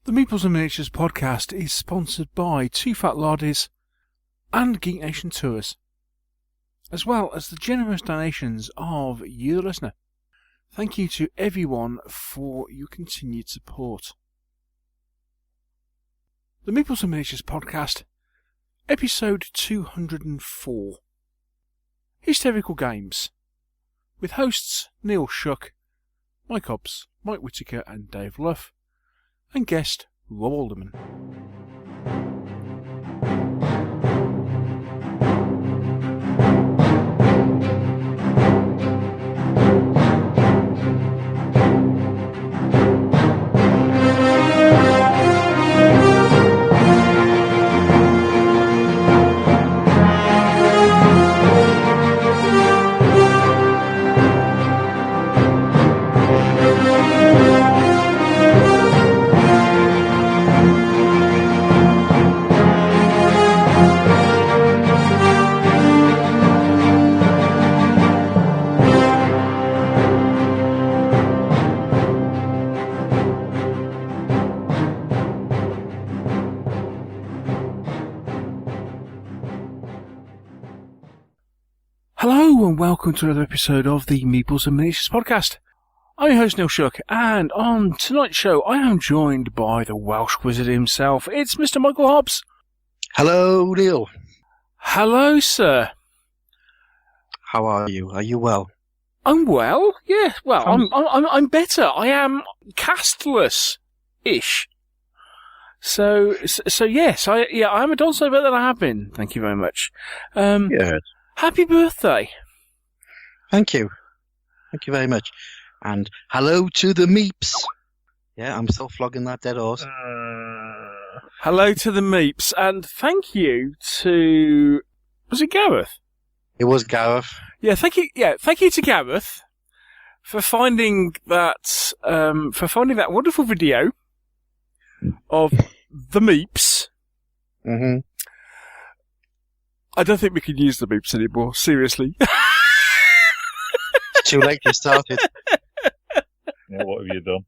The Meeples and Miniatures podcast is sponsored by Two Fat Lardies and Geek Nation Tours, as well as the generous donations of you, the listener. Thank you to everyone for your continued support. The Meeples and Miniatures podcast, episode 204. Hysterical Games, with hosts Neil Shuck, Mike Hobbs, Mike Whittaker and Dave Luff, and guest Rob Alderman. Hello and welcome to another episode of the Meeples and Miniatures podcast. I'm your host Neil Shuck, and on tonight's show I am joined by the Welsh wizard himself. It's Mr. Michael Hobbs. Hello, Neil. Hello, sir. How are you? Are you well? I'm well. Yeah, well, I'm better. I am castless-ish. So yes, I am a donso better than I have been. Thank you very much. Good. Happy birthday. Thank you. Thank you very much. And hello to the Meeps. Yeah, I'm still flogging that dead horse. Hello to the Meeps, and thank you to... Was it Gareth? It was Gareth. Yeah, thank you. Yeah, thank you to Gareth for finding that wonderful video of the Meeps. Mm-hmm. I don't think we can use the Meeps anymore. Seriously. It's too late to start it. Yeah, what have you done?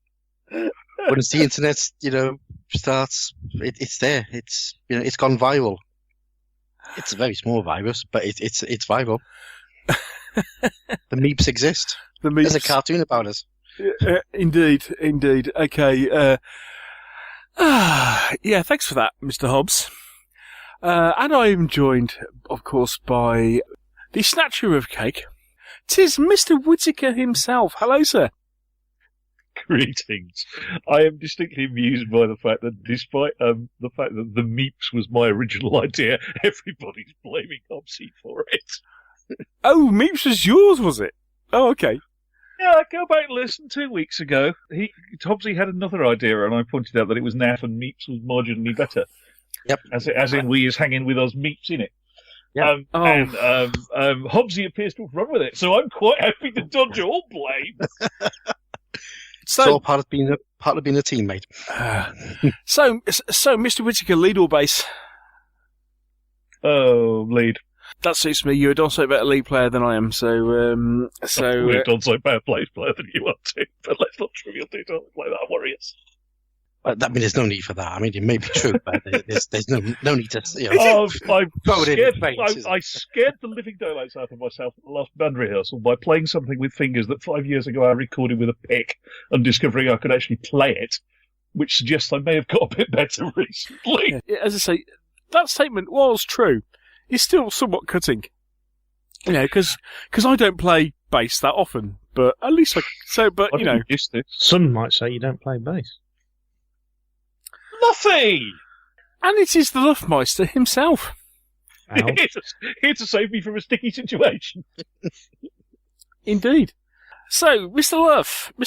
Once the internet, starts, it's there. It's gone viral. It's a very small virus, but it's viral. The Meeps exist. The Meeps. There's a cartoon about us. Indeed. Okay. Yeah, thanks for that, Mr. Hobbs. And I am joined, of course, by the snatcher of cake. 'Tis Mr. Whittaker himself. Hello, sir. Greetings. I am distinctly amused by the fact that despite the fact that the Meeps was my original idea, everybody's blaming Hobbsy for it. Oh, Meeps was yours, was it? Oh, okay. Yeah, go back and listen 2 weeks ago. Hobbsy had another idea, and I pointed out that it was naff and Meeps was marginally better. Yep. As in we is hanging with us Meeps in it. Yep. And Hobbsy appears to have run with it, so I'm quite happy to dodge all blame. It's all part of being a teammate. So, Mr. Whittaker, lead or base? Oh, lead. That suits me. You're a also better lead player than I am, so We've done so better player than you are too, but let's not trivial detail like that, Warriors. I mean, there's no need for that. I mean, it may be true, but there's no need to. I scared the living daylights out of myself at the last band rehearsal by playing something with fingers that 5 years ago I recorded with a pick and discovering I could actually play it, which suggests I may have got a bit better recently. Yeah, as I say, that statement was true. It's still somewhat cutting, because I don't play bass that often, but at least Used to. Some might say you don't play bass. Luffy! And it is the Luffmeister himself. Here to save me from a sticky situation. Indeed. So, Mr.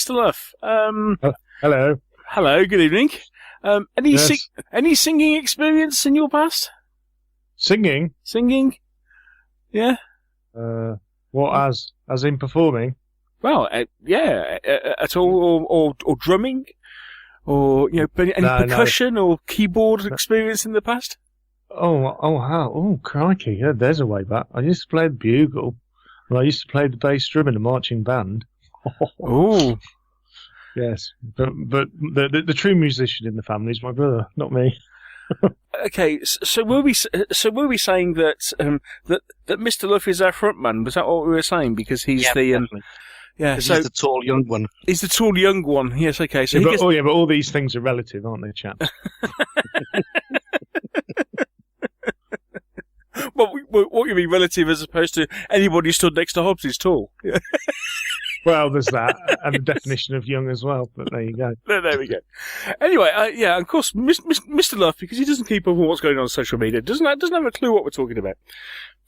Luff. Hello. Hello. Good evening. Any singing experience in your past? Singing? Yeah. What as in performing? Well, yeah. At all, or drumming. Or, any percussion or keyboard experience in the past? Oh, crikey. Yeah, there's a way back. I used to play the bugle, and I used to play the bass drum in a marching band. Oh. Yes, but the true musician in the family is my brother, not me. Okay, so were we saying that that Mr. Luff is our frontman? Was that what we were saying? Because he's definitely. So he's the tall young one. He's the tall young one. Yes, okay. So but all these things are relative, aren't they, chaps? What you mean relative as opposed to anybody stood next to Hobbs is tall? Yeah. Well, there's that, and the definition of young as well, but there you go. There we go. Anyway, yeah, of course, Mr. Luff, because he doesn't keep up with what's going on social media, doesn't have a clue what we're talking about.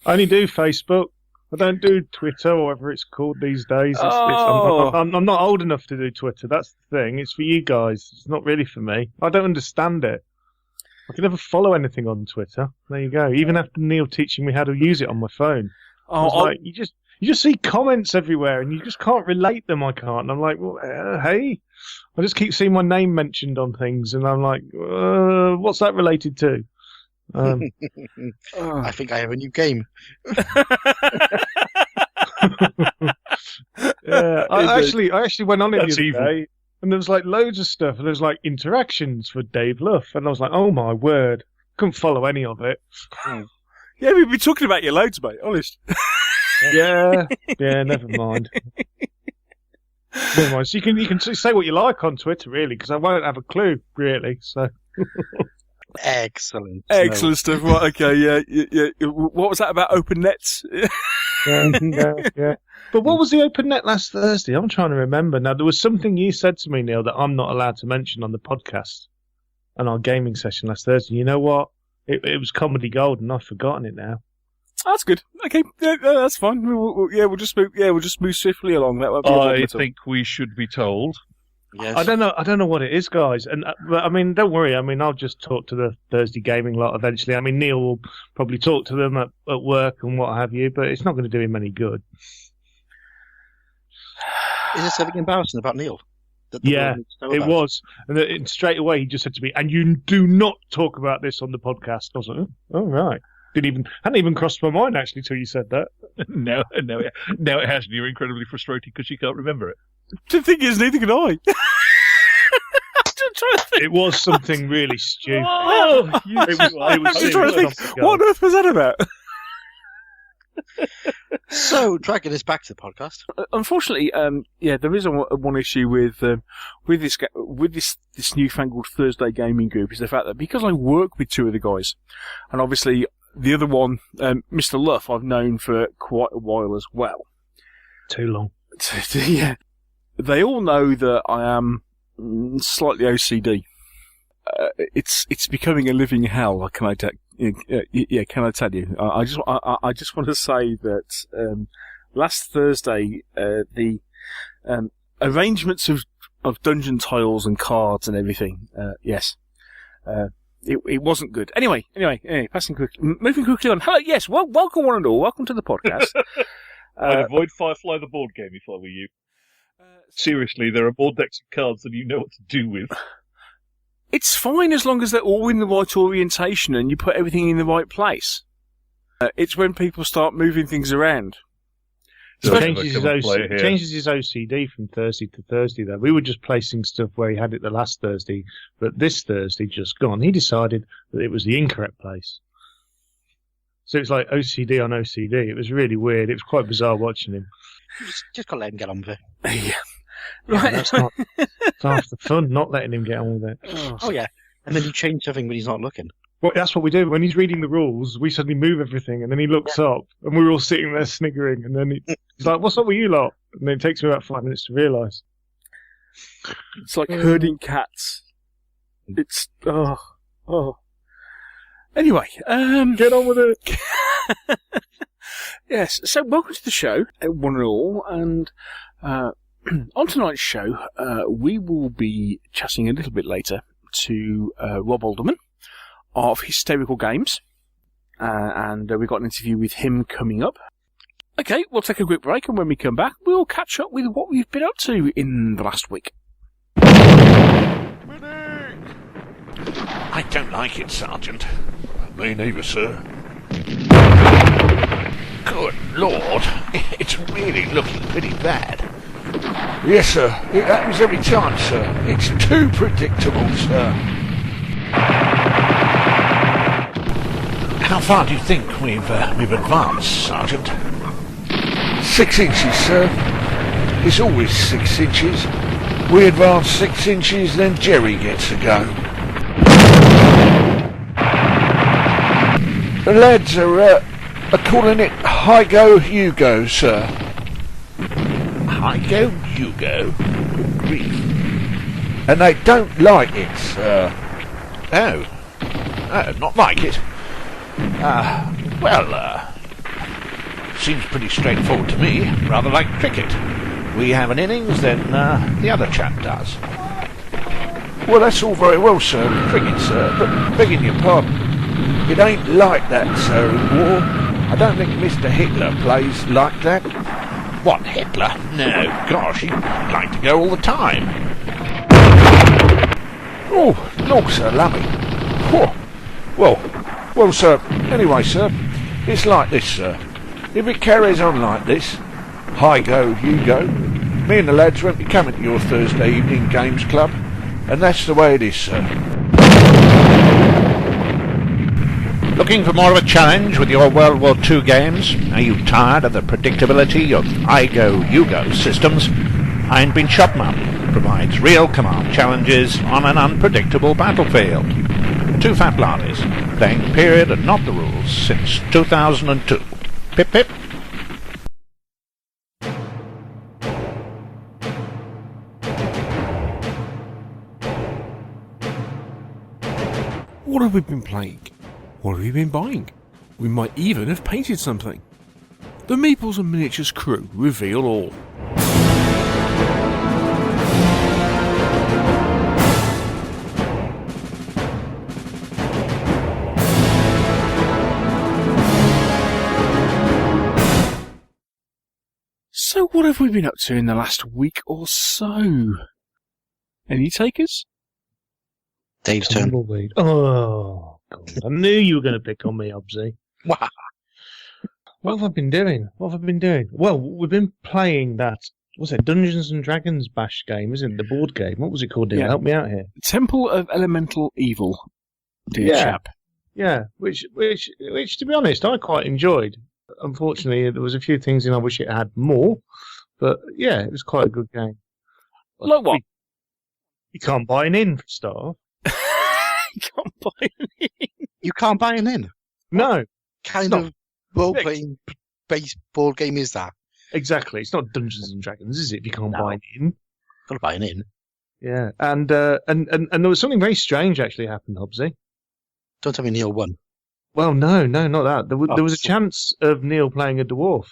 I only do Facebook. I don't do Twitter, or whatever it's called these days. I'm not old enough to do Twitter, that's the thing. It's for you guys. It's not really for me. I don't understand it. I can never follow anything on Twitter. There you go. Even after Neil teaching me how to use it on my phone. You just see comments everywhere, and you just can't relate them. I can't. And I'm like, well, hey, I just keep seeing my name mentioned on things, and I'm like, what's that related to? I think I have a new game. Yeah, I actually went on it the other day, and there was like loads of stuff, and there was like interactions for Dave Luff, and I was like, oh my word, couldn't follow any of it. Yeah, we've been talking about you loads, mate. Honest. Yeah, never mind. Never mind. So you can say what you like on Twitter, really, because I won't have a clue, really. So. Excellent stuff. Right, okay, yeah. What was that about open nets? yeah. But what was the open net last Thursday? I'm trying to remember. Now, there was something you said to me, Neil, that I'm not allowed to mention on the podcast and our gaming session last Thursday. You know what? It was comedy gold, and I've forgotten it now. That's good. Okay, yeah, that's fine. We'll just move swiftly along. That won't be I think we should be told. Yes. I don't know what it is, guys. And but I mean, don't worry. I mean, I'll just talk to the Thursday gaming lot eventually. I mean, Neil will probably talk to them at work and what have you, but it's not going to do him any good. Is there something embarrassing about Neil? Yeah, it was. And straight away he just said to me, "And you do not talk about this on the podcast." I was like, "Oh, right." Hadn't even crossed my mind actually till you said that. No, it has. And you're incredibly frustrated because you can't remember it. The thing is, neither can I. It was something really stupid. Oh, I was trying to think, what on earth was that about? So, dragging us back to the podcast. Unfortunately, there is one issue with this newfangled Thursday gaming group is the fact that because I work with two of the guys, and obviously the other one, Mr. Luff, I've known for quite a while as well. Too long. Yeah. They all know that I am slightly OCD. It's becoming a living hell. Can I tell you? I just want to say that last Thursday the arrangements of dungeon tiles and cards and everything. Yes. It wasn't good. Anyway, moving quickly on. Hello, yes, welcome one and all. Welcome to the podcast. I'd avoid Firefly the board game if I were you. Seriously, there are more decks of cards than you know what to do with. It's fine as long as they're all in the right orientation and you put everything in the right place. It's when people start moving things around. Changes his OCD from Thursday to Thursday, though. We were just placing stuff where he had it the last Thursday, but this Thursday just gone. He decided that it was the incorrect place. So it's like OCD on OCD. It was really weird. It was quite bizarre watching him. Just got to let him get on with it. Yeah. Right. That's half the fun, not letting him get on with it. Oh, yeah. And then you change something when he's not looking. Well, that's what we do. When he's reading the rules, we suddenly move everything, and then he looks up, and we're all sitting there sniggering, and then he's like, "What's up with you lot?" And then it takes me about 5 minutes to realise. It's like herding cats. It's Anyway, get on with it. Yes. So, welcome to the show, one and all, and on tonight's show, we will be chatting a little bit later to Rob Alderman of Hysterical Games, and we've got an interview with him coming up. Okay, we'll take a quick break, and when we come back, we'll catch up with what we've been up to in the last week. I don't like it, Sergeant. Me neither, sir. Good Lord, it's really looking pretty bad. Yes, sir. It happens every time, sir. It's too predictable, sir. How far do you think we've advanced, Sergeant? 6 inches, sir. It's always 6 inches. We advance 6 inches, then Jerry gets a go. The lads are calling it Hi-Go, You-Go, sir. Hi-Go, You-Go? Good grief. And they don't like it, sir. Oh. Not like it? Seems pretty straightforward to me. Rather like cricket. We have an innings, then the other chap does. Well, that's all very well, sir, cricket, sir, but begging your pardon, it ain't like that, sir, in war. I don't think Mr. Hitler plays like that. What, Hitler? No, gosh, he'd like to go all the time. Oh, no, sir, lummy. Well, sir, anyway, sir, it's like this, sir. If it carries on like this, Hi-Go, You-Go, me and the lads won't be coming to your Thursday evening games club, and that's the way it is, sir. Looking for more of a challenge with your World War II games? Are you tired of the predictability of Hi-Go, You-Go systems? by&nbsp provides real command challenges on an unpredictable battlefield. Two fat lardies, playing the period and not the rules since 2002. Pip pip. What have we been playing? What have we been buying? We might even have painted something. The Meeples and Miniatures crew reveal all. So what have we been up to in the last week or so? Any takers? Dave's turn. Tumbleweed. Oh, God. I knew you were going to pick on me, Obsy. Wow. What have I been doing? Well, we've been playing that, what's it, Dungeons and Dragons bash game, isn't it? The board game. What was it called, Neil? Yeah. Help me out here. Temple of Elemental Evil, dear chap. Yeah, which to be honest, I quite enjoyed. Unfortunately, there was a few things in I wish it had more, but yeah, it was quite a good game. Like what? You can't buy an in for a start. You can't buy any. You can't buy an in. No, Kind of role-playing based board game is that? exactly. It's not Dungeons and Dragons, is it? If you can't buy an in. Got to buy an in. Yeah, and there was something very strange actually happened, Hobbsy. Don't tell me Neil won. Well, no, not that. There was a chance of Neil playing a dwarf.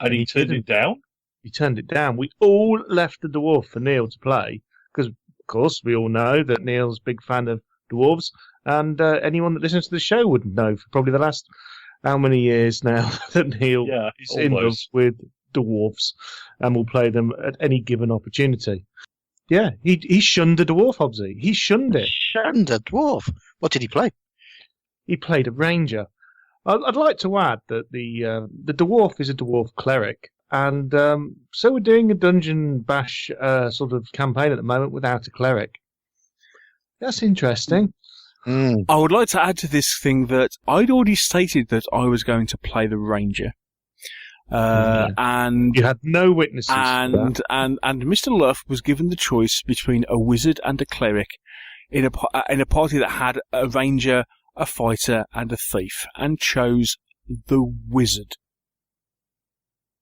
And he turned it down? He turned it down. We all left the dwarf for Neil to play because, of course, we all know that Neil's a big fan of dwarves, and anyone that listens to the show would know for probably the last how many years now that Neil is in love with dwarves and will play them at any given opportunity. Yeah, he shunned the dwarf, Hobbsy. He shunned it. Shunned a dwarf. What did he play? He played a ranger. I'd like to add that the dwarf is a dwarf cleric, and so we're doing a dungeon bash sort of campaign at the moment without a cleric. That's interesting. I would like to add to this thing that I'd already stated that I was going to play the ranger. And you had no witnesses. And Mr. Luff was given the choice between a wizard and a cleric in a party that had a ranger, a fighter, and a thief, and chose the wizard.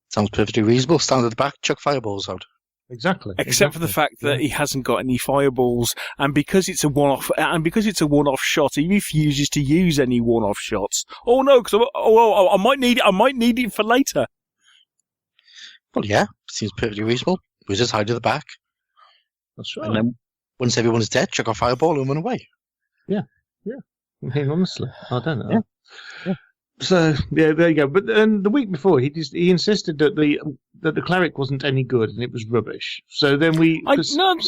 Sounds perfectly reasonable. Stand at the back, chuck fireballs out. Exactly. Except for the fact that he hasn't got any fireballs, and because it's a one-off shot, he refuses to use any one-off shots. Oh no, because I might need it for later. Well, yeah, seems perfectly reasonable. Wizards hide at the back. That's right. And then once everyone's dead, chuck a fireball and run away. Yeah. I mean, honestly, I don't know. Yeah. So yeah, there you go. But then the week before, he insisted that the cleric wasn't any good and it was rubbish. So then that's not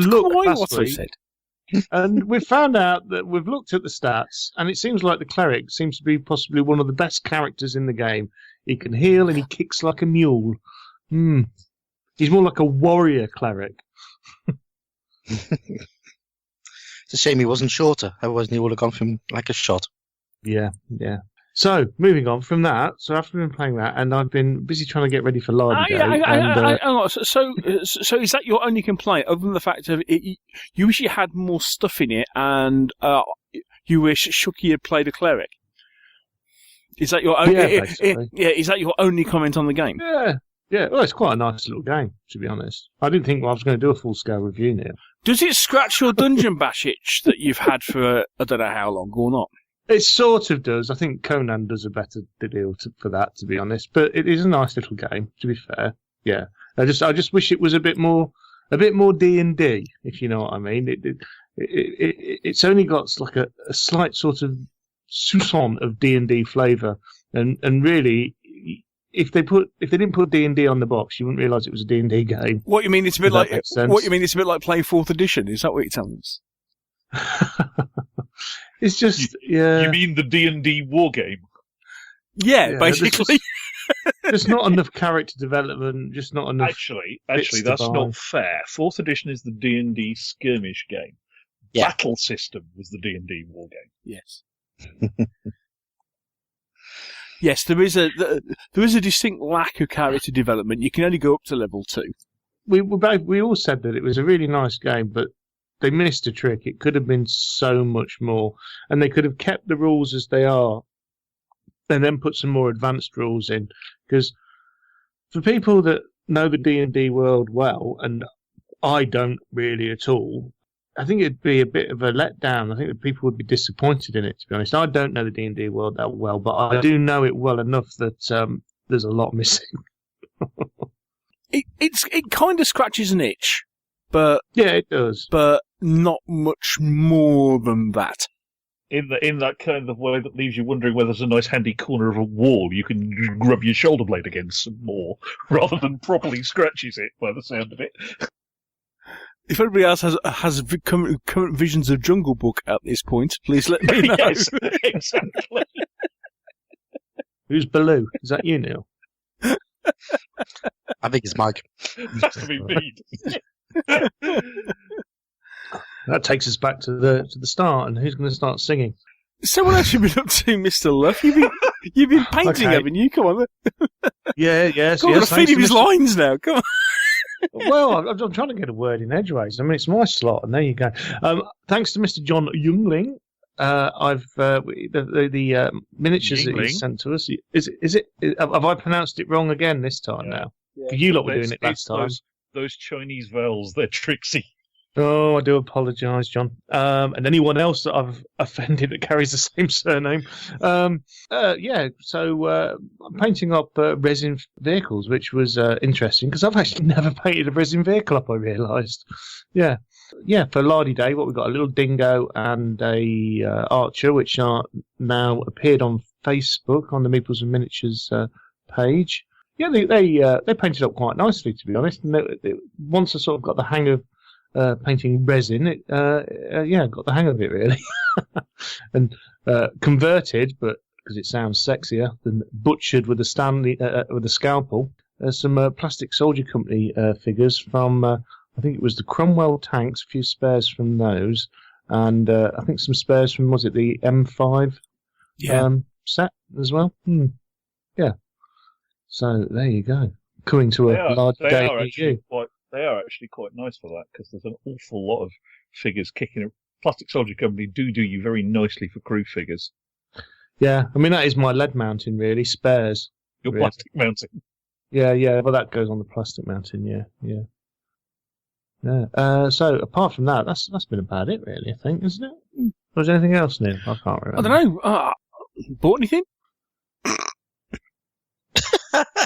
quite what I said. And we've found out that we've looked at the stats, and it seems like the cleric seems to be possibly one of the best characters in the game. He can heal and he kicks like a mule. He's more like a warrior cleric. It's a shame he wasn't shorter. Otherwise, he would have gone from like a shot. Yeah. So, moving on from that, so after I've been playing that, and I've been busy trying to get ready for Lardy Day. So is that your only complaint, other than the fact of it, you wish you had more stuff in it, and you wish Shuki had played a cleric? Is that your only? Is that your only comment on the game? Yeah. Well, it's quite a nice little game, to be honest. I didn't think I was going to do a full scale review now. Does it scratch your dungeon bash itch that you've had for I don't know how long or not? It sort of does. I think Conan does a better deal for that, to be honest. But it is a nice little game, to be fair. Yeah, I just wish it was a bit more D&D, if you know what I mean. It's only got like a slight sort of soupçon of D&D flavour, and really, if they didn't put D&D on the box, you wouldn't realise it was a D&D game. What you mean? It's a bit like what you mean? It's a bit like playing 4th edition. Is that what you're telling us? It's just, yeah. You mean the D&D war game? Yeah, basically. Just not enough character development. Just not enough. Actually, that's not fair. 4th edition is the D&D skirmish game. Yeah. Battle system was the D&D war game. Yes. Yes, there is a distinct lack of character development. You can only go up to level 2. We all said that it was a really nice game, but they missed a trick. It could have been so much more, and they could have kept the rules as they are, and then put some more advanced rules in. Because for people that know the D&D world well, and I don't really at all, I think it'd be a bit of a letdown. I think that people would be disappointed in it, to be honest. I don't know the D&D world that well, but I do know it well enough that there's a lot missing. It kind of scratches an itch, but yeah, it does. But not much more than that. In that kind of way that leaves you wondering whether there's a nice handy corner of a wall you can rub your shoulder blade against some more, rather than properly scratches it by the sound of it. If anybody else has current visions of Jungle Book at this point, please let me know. Yes, exactly. Who's Baloo? Is that you, Neil? I think it's Mike. That's to be me. That takes us back to the start, and who's going to start singing? So what else have you been up to, Mr. Luff? You've been painting, haven't you? Come on. Yes. Come on, feed him his lines now. Come on. Well, I'm trying to get a word in edgeways. I mean, it's my slot, and there you go. Thanks to Mr. John Youngling, I've the miniatures that he sent to us. Is it? Have I pronounced it wrong again this time now? Yeah. You lot were doing it last time. Those Chinese vowels, they're tricksy. Oh, I do apologise, John. And anyone else that I've offended that carries the same surname. So I'm painting up resin vehicles, which was interesting because I've actually never painted a resin vehicle up, I realised. Yeah, for Lardy Day, we've got a little dingo and a archer, which are now appeared on Facebook on the Meeples and Miniatures page. Yeah, they painted up quite nicely, to be honest. And once I sort of got the hang of painting resin, got the hang of it really, and converted, but because it sounds sexier than butchered with a scalpel. Some Plastic Soldier Company figures from I think it was the Cromwell tanks, a few spares from those, and I think some spares from was it the M5 set as well. Yeah. So there you go. Coming to a large day for you. They are actually quite nice for that because there's an awful lot of figures kicking. Plastic Soldier Company do you very nicely for crew figures. Yeah, I mean that is my lead mountain really. Spares. Your really. plastic mountain. Yeah. Well, that goes on the plastic mountain. Yeah. So apart from that, that's been about it really. I think, isn't it? Was there anything else, Neil? I can't remember. I don't know. Bought anything?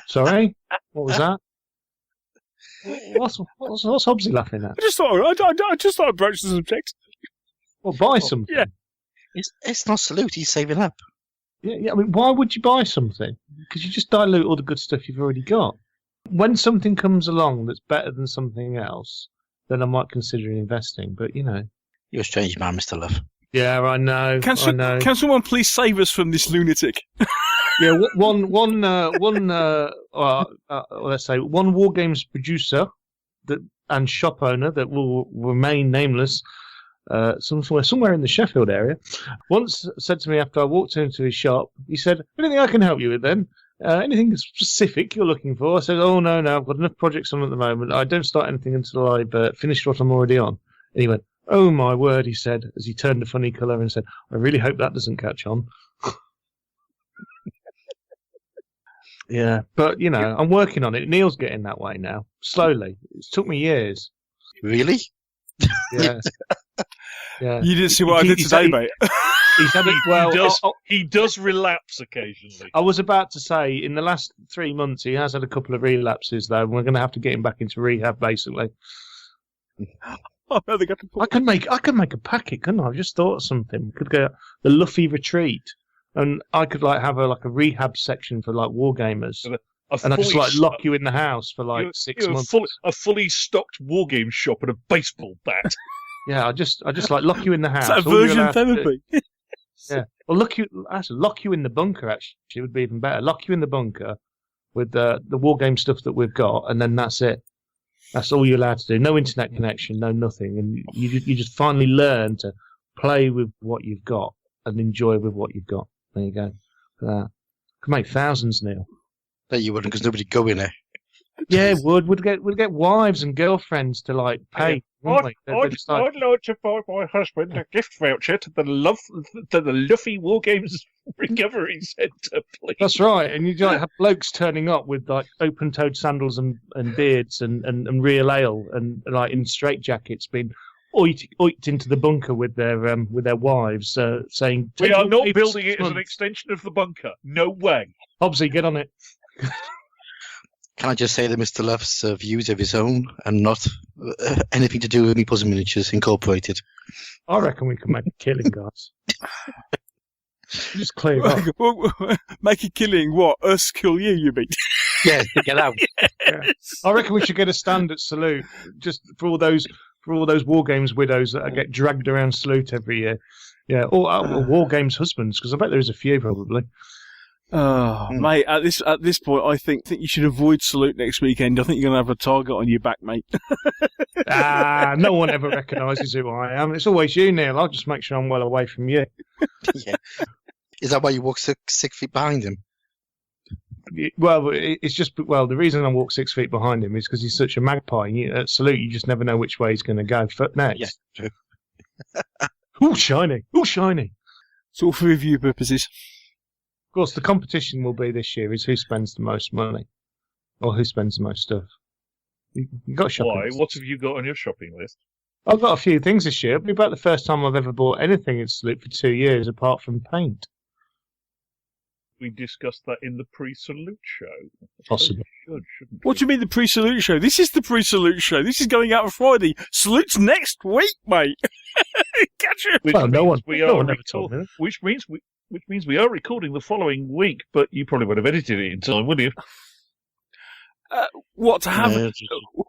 Sorry, what was that? What's Hobbsy laughing at? I just thought I'd broach the subject. Well, buy something. Yeah. It's not salute. He's saving up. Yeah. I mean, why would you buy something? Because you just dilute all the good stuff you've already got. When something comes along that's better than something else, then I might consider investing. But you know, you're a strange man, Mr. Love. Yeah, I know. I know. Can someone please save us from this lunatic? Yeah, let's say one War Games producer and shop owner that will remain nameless, somewhere in the Sheffield area, once said to me after I walked into his shop, he said, "Anything I can help you with then? Anything specific you're looking for?" I said, "Oh, no, I've got enough projects on at the moment. I don't start anything until I've finished what I'm already on." And he went, "Oh, my word," he said, as he turned a funny colour and said, "I really hope that doesn't catch on." Yeah, but, I'm working on it. Neil's getting that way now, slowly. It's took me years. Really? Yeah. Yeah. You didn't see what I did today, mate. He does relapse occasionally. I was about to say, in the last 3 months, he has had a couple of relapses, though, and we're going to have to get him back into rehab, basically. Oh, no, they got to I could make a packet, couldn't I? I've just thought of something. We could go the Luffy Retreat, and I could have a rehab section for war gamers, and I just lock you in the house for 6 months. A fully stocked war game shop and a baseball bat. Yeah, I just lock you in the house. It's aversion therapy. Yeah, well, lock you in the bunker. Actually, would be even better. Lock you in the bunker with the war game stuff that we've got, and then that's it. That's all you're allowed to do. No internet connection, no nothing, and you just finally learn to play with what you've got and enjoy with what you've got. There you go. Could make thousands, Neil. Bet you wouldn't, because nobody'd go in there. Yeah, we'd get wives and girlfriends to pay. I'd like to buy my husband a gift voucher to the Luffy War Games Recovery Centre, please. That's right, and you have blokes turning up with open-toed sandals and beards and real ale and in straitjackets being oiked into the bunker with their wives, saying, "We are not building it as an extension of the bunker. No way." Hobbsy, get on it. Can I just say that Mr. Love's views of his own and not anything to do with Meeples and Miniatures Incorporated? I reckon we can make a killing, guys. Just clear up. Make a killing, what? Us kill you mean? Yeah, get out. Yeah. I reckon we should get a stand at Salute, just for all those War Games widows that get dragged around Salute every year. Yeah, or War Games husbands, because I bet there's a few probably. Oh, mate! At this point, I think you should avoid Salute next weekend. I think you're going to have a target on your back, mate. No one ever recognises who I am. It's always you, Neil. I'll just make sure I'm well away from you. Yeah. Is that why you walk 6 feet behind him? Well, it's just the reason I walk 6 feet behind him is because he's such a magpie. At Salute, you just never know which way he's going to go. Foot next. Yeah, true. Ooh, shiny! Ooh, shiny! It's all for review purposes. Of course, the competition will be this year is who spends the most money, or who spends the most stuff. You got shopping. Why? What have you got on your shopping list? I've got a few things this year. It'll be about the first time I've ever bought anything at Salute for 2 years, apart from paint. We discussed that in the pre-Salute show. Possibly. Shouldn't we? What do you mean the pre-Salute show? This is the pre-Salute show. This is going out on Friday. Salute's next week, mate. Catch it. No one ever told me. Which means we are recording the following week, but you probably would have edited it in time, wouldn't you? What to have?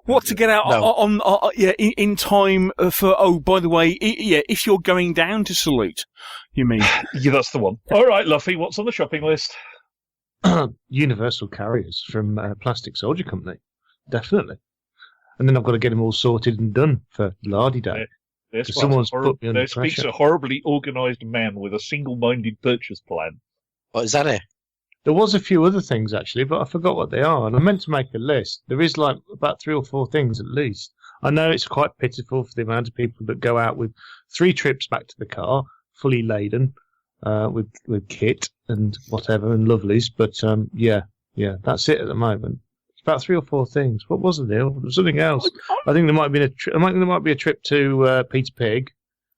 What to get out on in time for? Oh, by the way, if you're going down to Salute, you mean? Yeah, that's the one. All right, Luffy, what's on the shopping list? Universal carriers from Plastic Soldier Company, definitely. And then I've got to get them all sorted and done for Lardy Day. There speaks a horribly organised man with a single-minded purchase plan. What, is that it? There was a few other things, actually, but I forgot what they are, and I meant to make a list. There is about 3 or 4 things at least. I know it's quite pitiful for the amount of people that go out with 3 trips back to the car, fully laden, with kit and whatever and lovelies, but yeah, that's it at the moment. It's about 3 or 4 things. What was it, Neil? There was something else. I think there might be a trip to Peter Pig,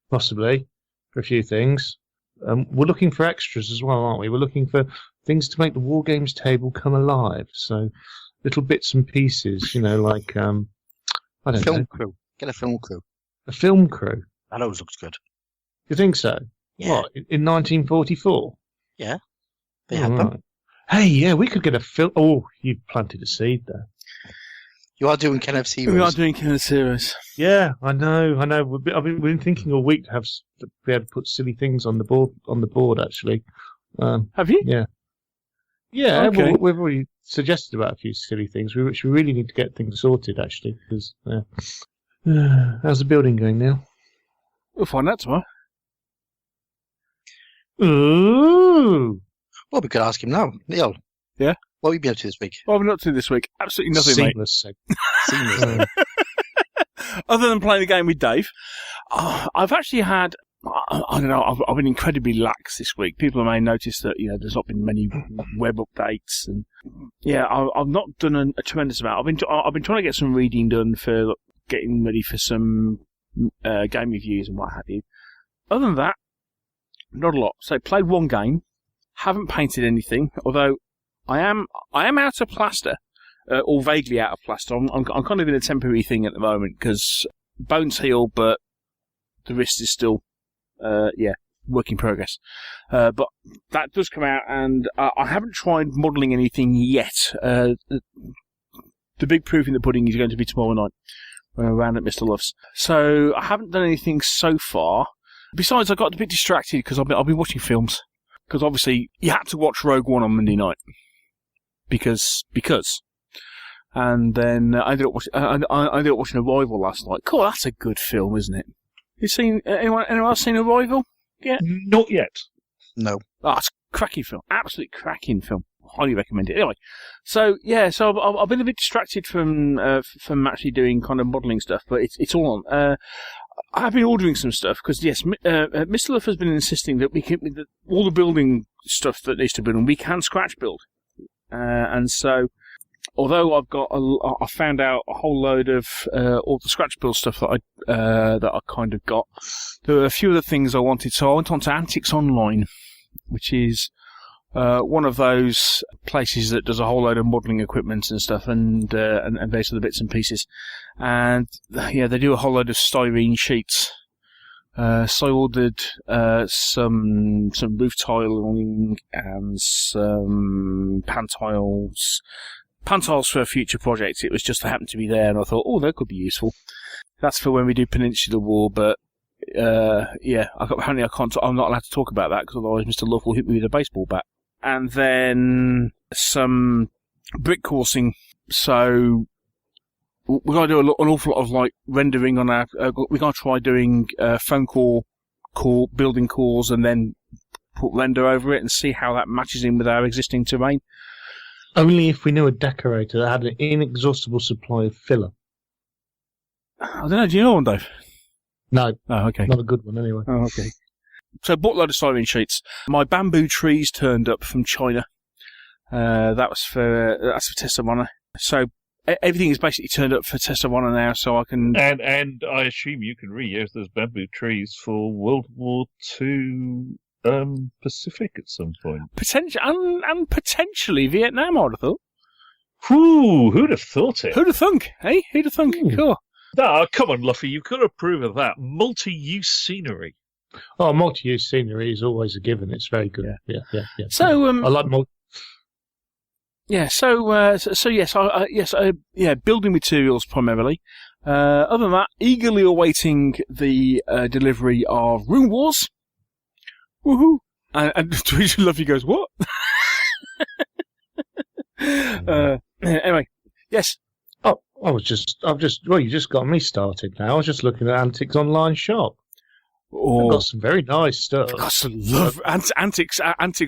possibly, for a few things. We're looking for extras as well, aren't we? We're looking for things to make the War Games table come alive. So little bits and pieces, like I don't know. Crew. Get a film crew. A film crew. That always looks good. You think so? Yeah. What, in 1944? Yeah. They had them. Right. Hey, yeah, we could get a film. Oh, you planted a seed there. You are doing Kenneth's Heroes. We are doing Kenneth's Heroes. Yeah, I know. We've been thinking all week to be able to put silly things on the board. Actually, have you? Yeah. Yeah, Okay. we've already suggested about a few silly things, which we really need to get things sorted, actually, because how's the building going now? We'll find out tomorrow. Ooh! Well, we could ask him now. Neil. Yeah? What have you been up to this week? What have we not to this week? Absolutely nothing, Seamless. Seamless. mate. Other than playing the game with Dave, I've actually had... I don't know. I've been incredibly lax this week. People may notice that there's not been many web updates, and I've not done a tremendous amount. I've been trying to get some reading done for getting ready for some game reviews and what have you. Other than that, not a lot. So played one game, haven't painted anything. Although I am out of plaster, or vaguely out of plaster. I'm kind of in a temporary thing at the moment because bones heal, but the wrist is still. Work in progress. But that does come out, and I haven't tried modelling anything yet. The big proof in the pudding is going to be tomorrow night, around at Mr. Love's. So I haven't done anything so far. Besides, I got a bit distracted because I've been watching films. Because obviously, you had to watch Rogue One on Monday night. Because. And then I ended up watching Arrival last night. Cool, that's a good film, isn't it? You seen anyone else seen Arrival? Yeah, Not yet. No. Oh, it's a cracking film, absolutely cracking film. Highly recommend it. Anyway, so I've been a bit distracted from actually doing kind of modelling stuff, but it's all on. I've been ordering some stuff because yes, Mr. Love has been insisting that we can all the building stuff that needs to be done we can scratch build, and so. Although I found out a whole load of all the scratch build stuff that I kind of got. There were a few of the things I wanted, so I went on to Antics Online, which is one of those places that does a whole load of modelling equipment and stuff, and various other bits and pieces. And they do a whole load of styrene sheets. So I ordered some roof tiling and some pantiles for a future project. It was just happened to be there, and I thought, that could be useful. That's for when we do Peninsular War, but apparently I'm not allowed to talk about that because otherwise Mr. Love will hit me with a baseball bat. And then some brick coursing. So we're going to do an awful lot of like rendering on our. We're going to try doing phone call building cores, and then put render over it and see how that matches in with our existing terrain. Only if we knew a decorator that had an inexhaustible supply of filler. I don't know, do you know one, Dave? No. Oh, okay. Not a good one, anyway. Oh, okay. So I bought a load of styrene sheets. My bamboo trees turned up from China. That's for Test of Honor. So everything is basically turned up for Test of Honor now, so I can... And I assume you can reuse those bamboo trees for World War II... Pacific at some point. And potentially Vietnam, I'd have thought. Whew, who'd have thought it? Who'd have thunk? Hey, who'd have thunk? Ooh. Cool. Ah, come on, Luffy, you've got to approve of that. Multi-use scenery. Oh, multi-use scenery is always a given. It's very good. Yeah. So, I like multi. Yeah. Building materials primarily. Other than that, eagerly awaiting the delivery of Rune Wars. Woohoo! And Luffy goes, what? Anyway, yes. Oh, you just got me started now. I was just looking at Antics Online shop. Oh, I've got some very nice stuff. I've got some love Antics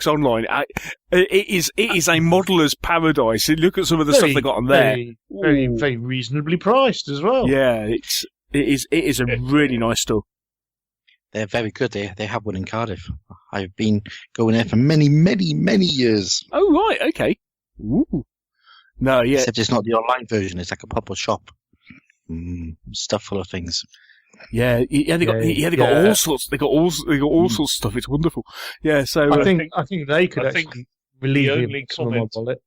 Online. It is a modeller's paradise. Look at some of the stuff they got on there. Very, very reasonably priced as well. Yeah, it is a really nice store. They're very good. They have one in Cardiff. I've been going there for many, many, many years. Oh, right, okay. Ooh. No, yeah. Except it's not the online version. It's like a proper shop. Stuff full of things. Yeah, they got all sorts. They got all sorts of stuff. It's wonderful. Yeah, so I think they could actually relieve me some of my wallet.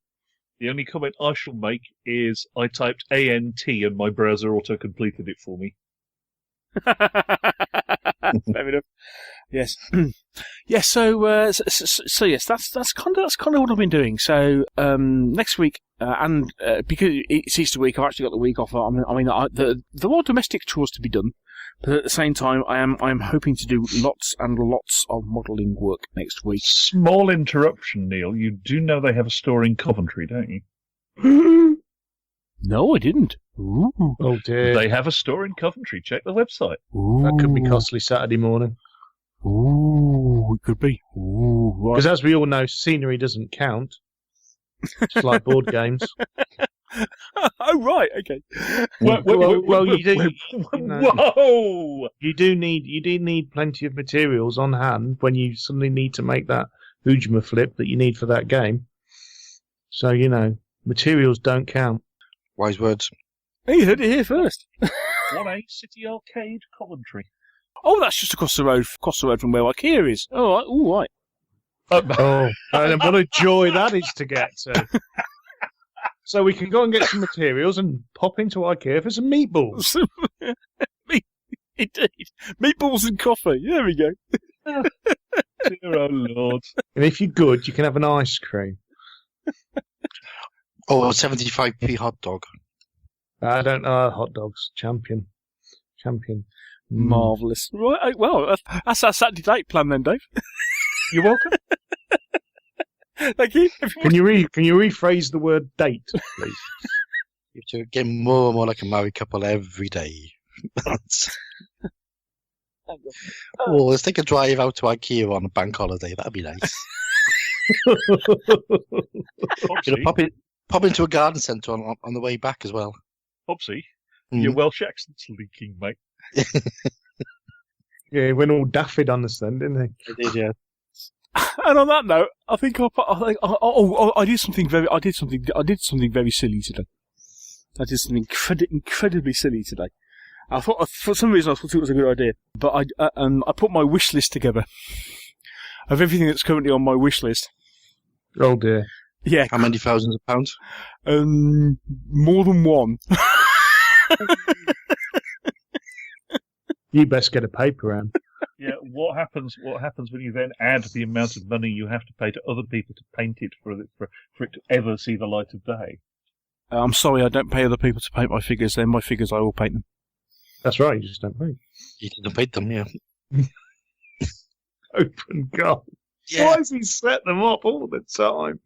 The only comment I shall make is I typed ANT and my browser auto-completed it for me. Fair enough. Yes. Yes. So yes, that's kind of what I've been doing. So next week and because it's Easter week, I've actually got the week off. There are domestic chores to be done, but at the same time, I am hoping to do lots and lots of modelling work next week. Small interruption, Neil. You do know they have a store in Coventry, don't you? No, I didn't. Ooh. Oh dear. They have a store in Coventry. Check the website. Ooh. That could be costly Saturday morning. Ooh, it could be. Ooh, right. Because as we all know, scenery doesn't count. Just like board games. Oh, right, okay. Well, you do. Whoa! You do need plenty of materials on hand when you suddenly need to make that Ujima flip that you need for that game. So materials don't count. Wise words. Hey, you heard it here first. 1A City Arcade, Coventry. Oh, that's just across the road from where IKEA is. Oh, right. All right. Oh, and what a joy that is to get to. So we can go and get some materials and pop into IKEA for some meatballs. Indeed. Meatballs and coffee. There we go. Dear oh Lord. And if you're good, you can have an ice cream. Oh, 75p hot dog. I don't know. Hot dogs. Champion. Marvellous. Right, well, that's our Saturday date plan then, Dave. You're welcome. Thank you. Can you rephrase the word date, please? You have to get more and more like a married couple every day. Let's take a drive out to IKEA on a bank holiday. That'd be nice. Pop into a garden centre on the way back as well. Popsy, your Welsh accent's leaking, mate. Yeah, he went all daffy on us then, didn't he? I did, yeah. And on that note, I did something very silly today. I did something incredibly silly today. I thought, for some reason, I thought it was a good idea, but I put my wish list together of everything that's currently on my wish list. Oh dear. Yeah. How many thousands of pounds? More than one. You best get a paper round. Yeah, what happens when you then add the amount of money you have to pay to other people to paint it for it to ever see the light of day? I'm sorry, I don't pay other people to paint my figures. They're my figures, I will paint them. That's right, you just don't paint. You didn't paint them, yeah. Open goal. Yeah. Why does he set them up all the time?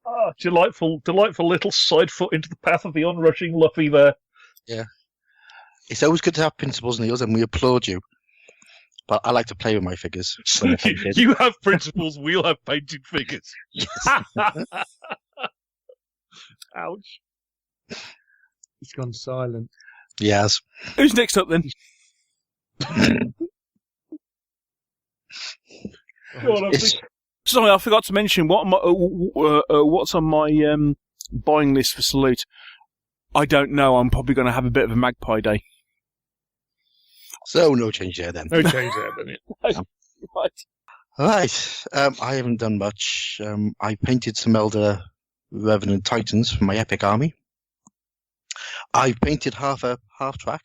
Ah, delightful little side foot into the path of the onrushing Luffy there. Yeah. It's always good to have principles, Niels, and we applaud you. But I like to play with my figures. You have principles, we'll have painted figures. Ouch. He's gone silent. Yes. Who's next up then? Sorry, I forgot to mention what's on my buying list for Salute. I don't know. I'm probably going to have a bit of a magpie day. So no change there then. No change there then. Right. Right. I haven't done much. I painted some Elder Revenant Titans for my Epic Army. I've painted half track.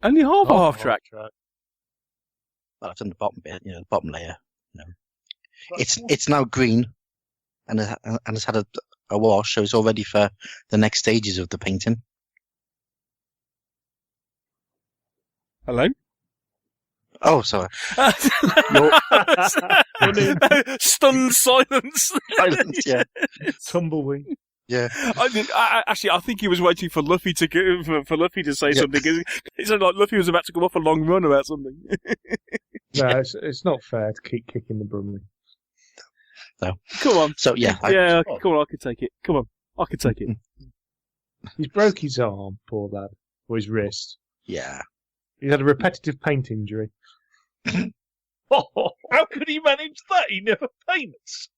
Only half track. Well, I've done the bottom bit, the bottom layer. It's now green, and it's had a wash, so it's all ready for the next stages of the painting. Hello? Oh, sorry. Stunned silence. Silence, yeah. Tumbleweed. Yeah. I think he was waiting for Luffy to say something. It sounded like Luffy was about to go off a long run about something. No, it's not fair to keep kicking the Brumley. No. Come on. So, yeah. Come on, I can take it. Come on, I can take it. He's broke his arm, poor lad. Or his wrist. Yeah. He's had a repetitive paint injury. Oh, how could he manage that? He never paints.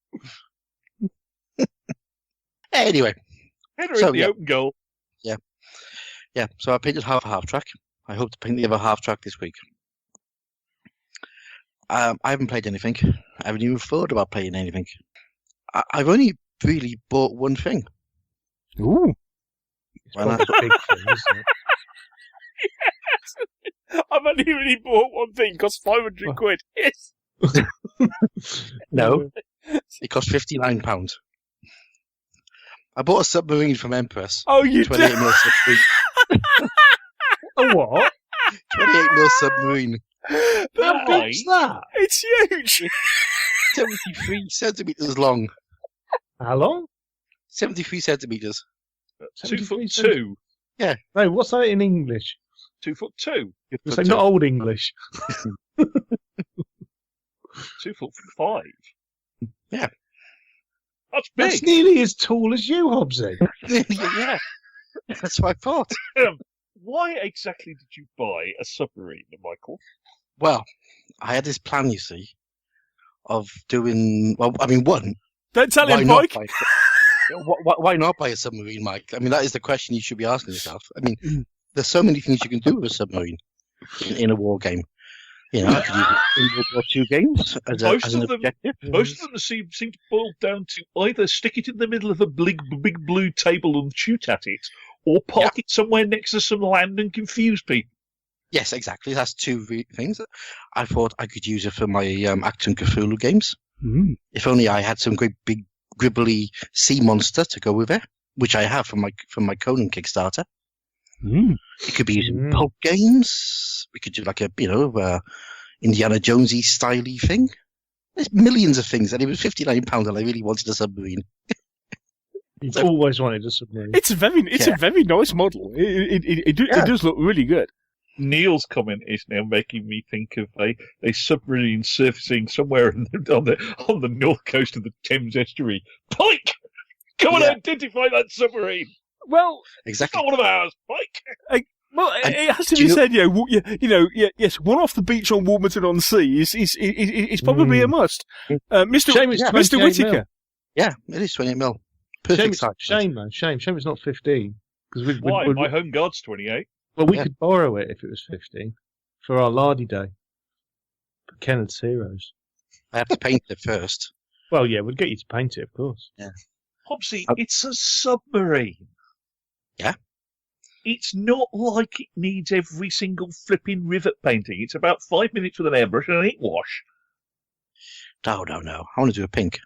Anyway. Header in the open goal. Yeah. Yeah, so I painted half track. I hope to paint the other half track this week. I haven't played anything. I haven't even thought about playing anything. I've only really bought one thing. Ooh. Well, that's a big thing, isn't it? Yes. I've only really bought one thing. It cost 500 quid. Yes. No. It cost £59. I bought a submarine from Empress. Oh, you 28 did? mil submarine. A what? 28 mil submarine. How big's that? It's huge. 73 centimeters long. How long? 73 centimeters. 2'2". No, what's that in English? 2'2". It's like not old English. 2'5". Yeah. That's big. That's nearly as tall as you, Hobbsy. Yeah. That's what I thought. Why exactly did you buy a submarine, Michael? Well, I had this plan, you see, of doing. Well, I mean, one. Don't tell Why him, not Mike. buy? Why not buy a submarine, Mike? I mean, that is the question you should be asking yourself. I mean, there's so many things you can do with a submarine in a war game. You know, I could use it in World War II games as an objective. Most of them seem to boil down to either stick it in the middle of a big blue table and shoot at it, or park it somewhere next to some land and confuse people. Yes, exactly. That's two things. I thought I could use it for my Acton Cthulhu games. Mm. If only I had some great big gribbly sea monster to go with it, which I have from my Conan Kickstarter. Mm. It could be used in pulp games. We could do like a Indiana Jonesy styley thing. There's millions of things, and it was £59, and I really wanted a submarine. You've always wanted a submarine. It's a very nice model. It does look really good. Neil's comment is now making me think of a submarine surfacing somewhere on the north coast of the Thames estuary. Pike! Come and identify that submarine! Well, Exactly. It's not one of ours, Pike! Well, it has to be said, yes, one off the beach on Warburton-on-Sea is probably a must. Mr. Whittaker. Yeah, it is 28 mil. Perfect size. Shame, man. Shame it's not 15. Why? My home guard's 28. Well, we could borrow it if it was 15 for our Lardy Day. For Kenneth's Heroes. I have to paint it first. Well, yeah, we'll get you to paint it, of course. Yeah. Hobbsy, it's a submarine. Yeah. It's not like it needs every single flipping rivet painting. It's about 5 minutes with an airbrush and an ink wash. No. I want to do a pink.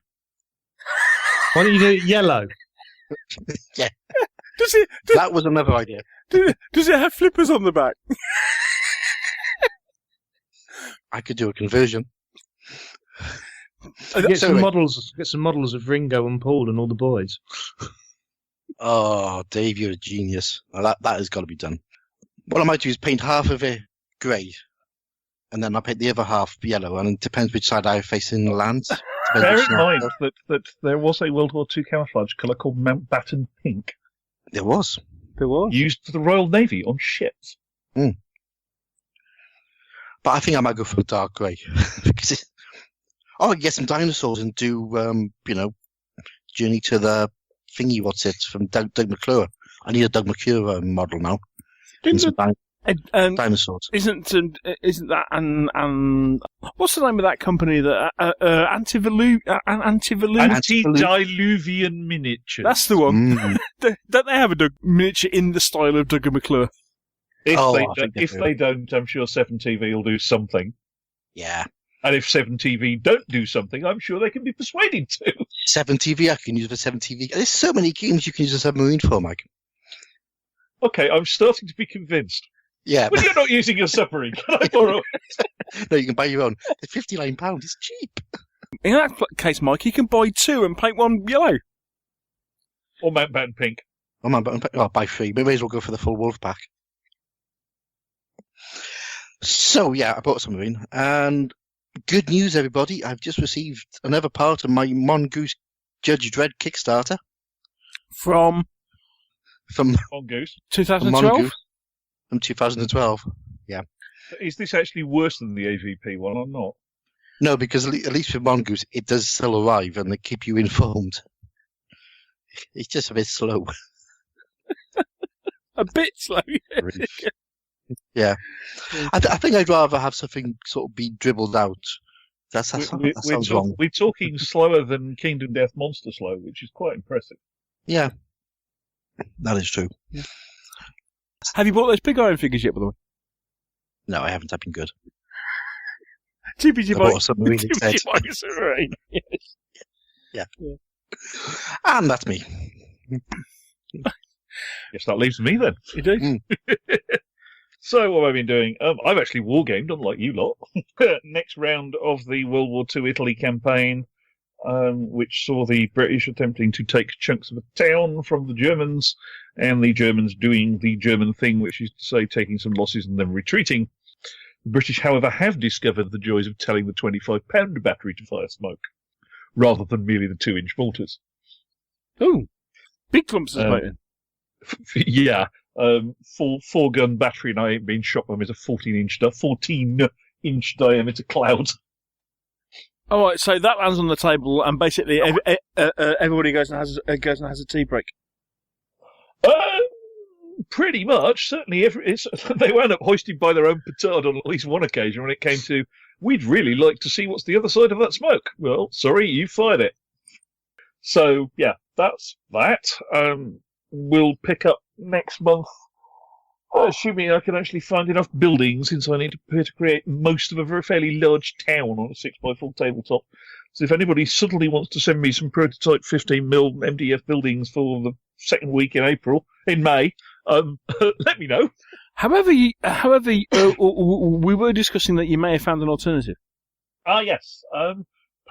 Why don't you do it yellow? Yeah. Does That was another idea. it have flippers on the back? I could do a conversion. Get some models of Ringo and Paul and all the boys. Oh, Dave, you're a genius. Well, that has got to be done. What I might do is paint half of it grey, and then I'll paint the other half yellow, and it depends which side I face in the land. Bear in mind that there was a World War II camouflage colour called Mountbatten Pink. There was. Used for the Royal Navy on ships. Mm. But I think I might go for a dark grey. I can get some dinosaurs and do, Journey to the thingy, from Doug McClure. I need a Doug McClure model now. Dinosaurs. Isn't that and what's the name of that company that Antediluvian Miniatures? That's the one. Don't they have a miniature in the style of Doug McClure? If they don't, I'm sure 7TV will do something. Yeah. And if 7TV don't do something, I'm sure they can be persuaded to. 7TV, I can use for 7TV. There's so many games you can use a submarine for, Mike. Okay, I'm starting to be convinced. Yeah. But you're not using a submarine. Can I borrow it? No, you can buy your own. It's £59. It's cheap. In that case, Mike, you can buy two and paint one yellow. Or Mountbatten Pink. I'll buy three. We may as well go for the full wolf pack. So, yeah, I bought a submarine. And good news, everybody. I've just received another part of my Mongoose Judge Dredd Kickstarter. From Mongoose. 2012? From 2012, yeah. Is this actually worse than the AVP one or not? No, because at least with Mongoose, it does still arrive and they keep you informed. It's just a bit slow. A bit slow? Yeah. I think I'd rather have something sort of be dribbled out. That sounds wrong. We're talking slower than Kingdom Death Monster slow, which is quite impressive. Yeah. That is true. Yeah. Have you bought those big iron figures yet, by the way? No, I haven't. I've been good. GPG I bought a submarine instead. Yes. Yeah. And that's me. Guess that leaves me then. You do? So what have I been doing? I've actually wargamed, unlike you lot. Next round of the World War II Italy campaign, which saw the British attempting to take chunks of a town from the Germans, and the Germans doing the German thing, which is to say taking some losses and then retreating. The British, however, have discovered the joys of telling the 25-pound battery to fire smoke, rather than merely the 2-inch mortars. Oh, big clumps of smoke. Yeah. Four gun battery, and I ain't been shot by them, is a 14-inch diameter cloud. All right, so that lands on the table, and basically everybody goes and has a tea break. Pretty much, certainly. They wound up hoisted by their own petard on at least one occasion when it came to, we'd really like to see what's the other side of that smoke. Well, sorry, you fired it. So yeah, that's that. We'll pick up next month, assuming I can actually find enough buildings, since I need to prepare to create most of a very fairly large town on a 6x4 tabletop. So if anybody suddenly wants to send me some prototype 15mm MDF buildings for the second week in May, let me know. However, we were discussing that you may have found an alternative. Yes,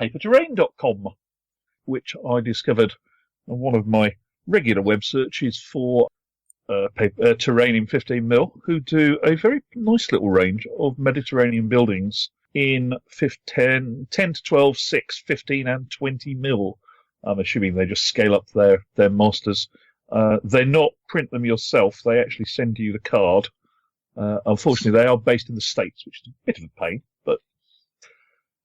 paperterrain.com, which I discovered on one of my regular web searches for terrain in 15mm, who do a very nice little range of Mediterranean buildings in 10 to 12, 6, 15 and 20mm. I'm assuming they just scale up their masters. They're not print them yourself, they actually send you the card. Unfortunately, they are based in the States, which is a bit of a pain, but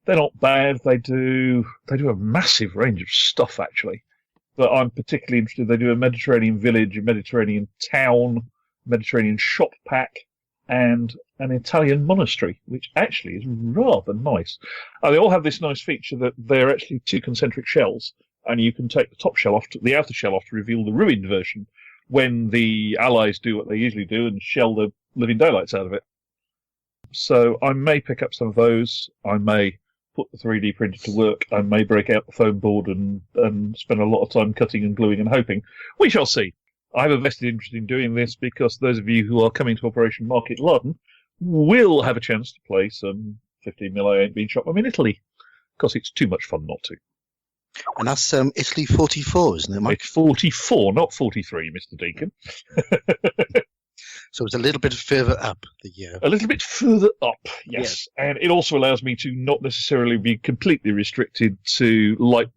they're not bad. They do a massive range of stuff, actually. But I'm particularly interested. They do a Mediterranean village, a Mediterranean town, Mediterranean shop pack, and an Italian monastery, which actually is rather nice. They all have this nice feature that they're actually 2 concentric shells, and you can take the top shell off, the outer shell off, to reveal the ruined version when the Allies do what they usually do and shell the living daylights out of it. So I may pick up some of those. I may put the 3D printer to work. I may break out the foam board and spend a lot of time cutting and gluing and hoping. We shall see. I have a vested interest in doing this because those of you who are coming to Operation Market London will have a chance to play some 15mm I ain't been shot by in Italy, because it's too much fun not to. And that's Italy 44, isn't it, Mike? It's 44, not 43, Mr. Deacon. So it's a little bit further up the year. A little bit further up, yes. Yeah. And it also allows me to not necessarily be completely restricted to light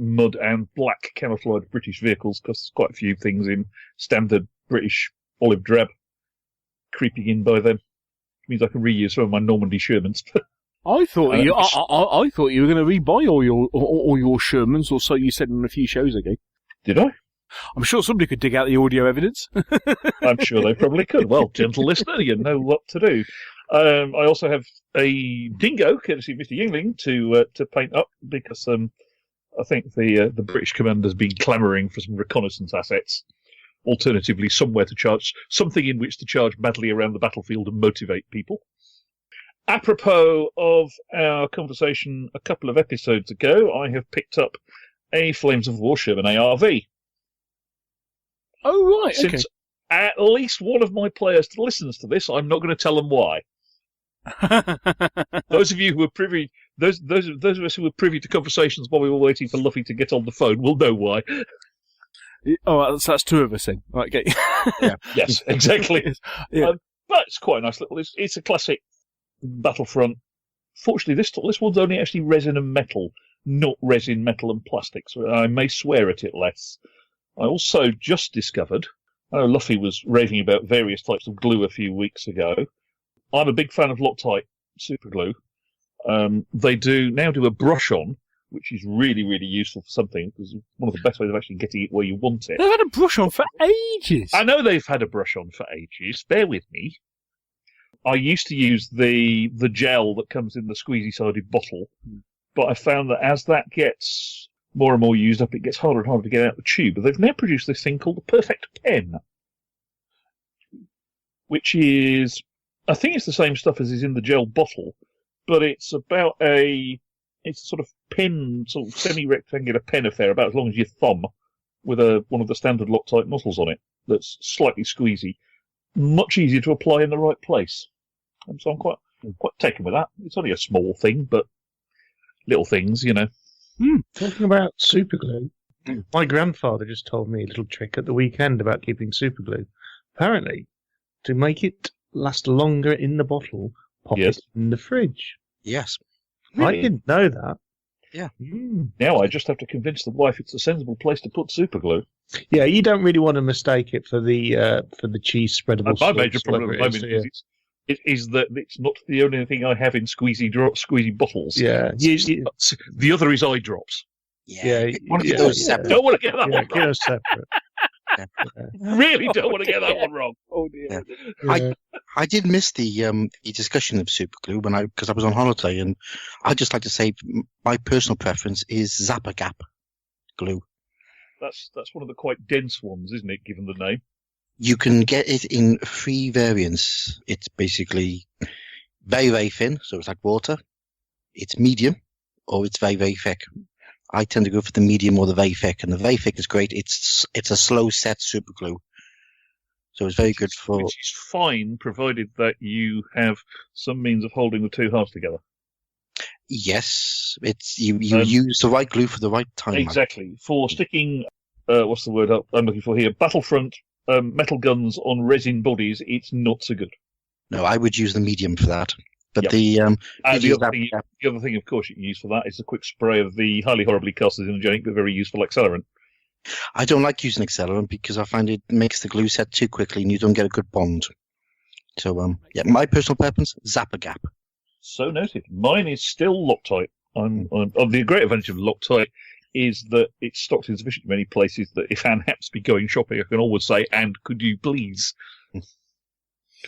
mud and black camouflage British vehicles, because there's quite a few things in standard British olive drab creeping in by them. It means I can reuse some of my Normandy Shermans. I thought you were going to rebuy all your Shermans, or so you said on a few shows ago. Did I? I'm sure somebody could dig out the audio evidence. I'm sure they probably could. Well, gentle listener, you know what to do. I also have a dingo, courtesy of Mr. Yingling, to paint up, because I think the British commander's been clamouring for some reconnaissance assets. Alternatively, something in which to charge madly around the battlefield and motivate people. Apropos of our conversation a couple of episodes ago, I have picked up a Flames of War Sherman ARV. Oh, right, Since at least one of my players listens to this, I'm not going to tell them why. Those of you who were privy, those of us who were privy to conversations while we were waiting for Luffy to get on the phone will know why. Oh, so that's 2 of us then. Right, okay. Yeah. Yes, exactly. Yeah. But it's quite a nice little. It's a classic Battlefront. Fortunately, this one's only actually resin and metal, not resin, metal, and plastic, so I may swear at it less. I also just discovered, I know Luffy was raving about various types of glue a few weeks ago. I'm a big fan of Loctite super glue. They now do a brush on, which is really, really useful for something, because it's one of the best ways of actually getting it where you want it. They've had a brush on for ages. I know they've had a brush on for ages. Bear with me. I used to use the gel that comes in the squeezy-sided bottle, but I found that as that gets more and more used up, it gets harder and harder to get out the tube. But they've now produced this thing called the Perfect Pen, which is, I think it's the same stuff as is in the gel bottle, but it's about it's a sort of pen, sort of semi-rectangular pen affair, about as long as your thumb, with one of the standard Loctite nozzles on it that's slightly squeezy. Much easier to apply in the right place. And so I'm quite taken with that. It's only a small thing, but little things, you know. Talking about superglue, my grandfather just told me a little trick at the weekend about keeping superglue. Apparently, to make it last longer in the bottle, pop it in the fridge. Yes. I didn't know that. Yeah. Now I just have to convince the wife it's a sensible place to put superglue. Yeah, you don't really want to mistake it for the cheese spreadable. My major problem at the moment is that it's not the only thing I have in squeezy bottles. Yeah. The other is eye drops. Yeah. One of those separate. Don't want to get that one get those separate. Really don't want to get that one wrong. Oh dear. Yeah. I did miss the discussion of superglue because I was on holiday, and I'd just like to say my personal preference is Zappa Gap glue. That's one of the quite dense ones, isn't it? Given the name, you can get it in 3 variants. It's basically very, very thin, so it's like water. It's medium, or it's very, very thick. I tend to go for the medium or the very thick, and the very thick is great. It's a slow set super glue, so it's very good for. Which is fine, provided that you have some means of holding the two halves together. Yes, it's you use the right glue for the right time. Exactly. For sticking, what's the word I'm looking for here? Battlefront metal guns on resin bodies, it's not so good. No, I would use the medium for that. But Yep. the other thing, of course, you can use for that is a quick spray of the highly horribly carcinogenic but very useful accelerant. I don't like using accelerant because I find it makes the glue set too quickly and you don't get a good bond. So, my personal preference, Zappa Gap. So noted. Mine is still Loctite. The great advantage of Loctite is that it's stocked in sufficiently many places that if Anne happens to be going shopping, I can always say, "And could you please?"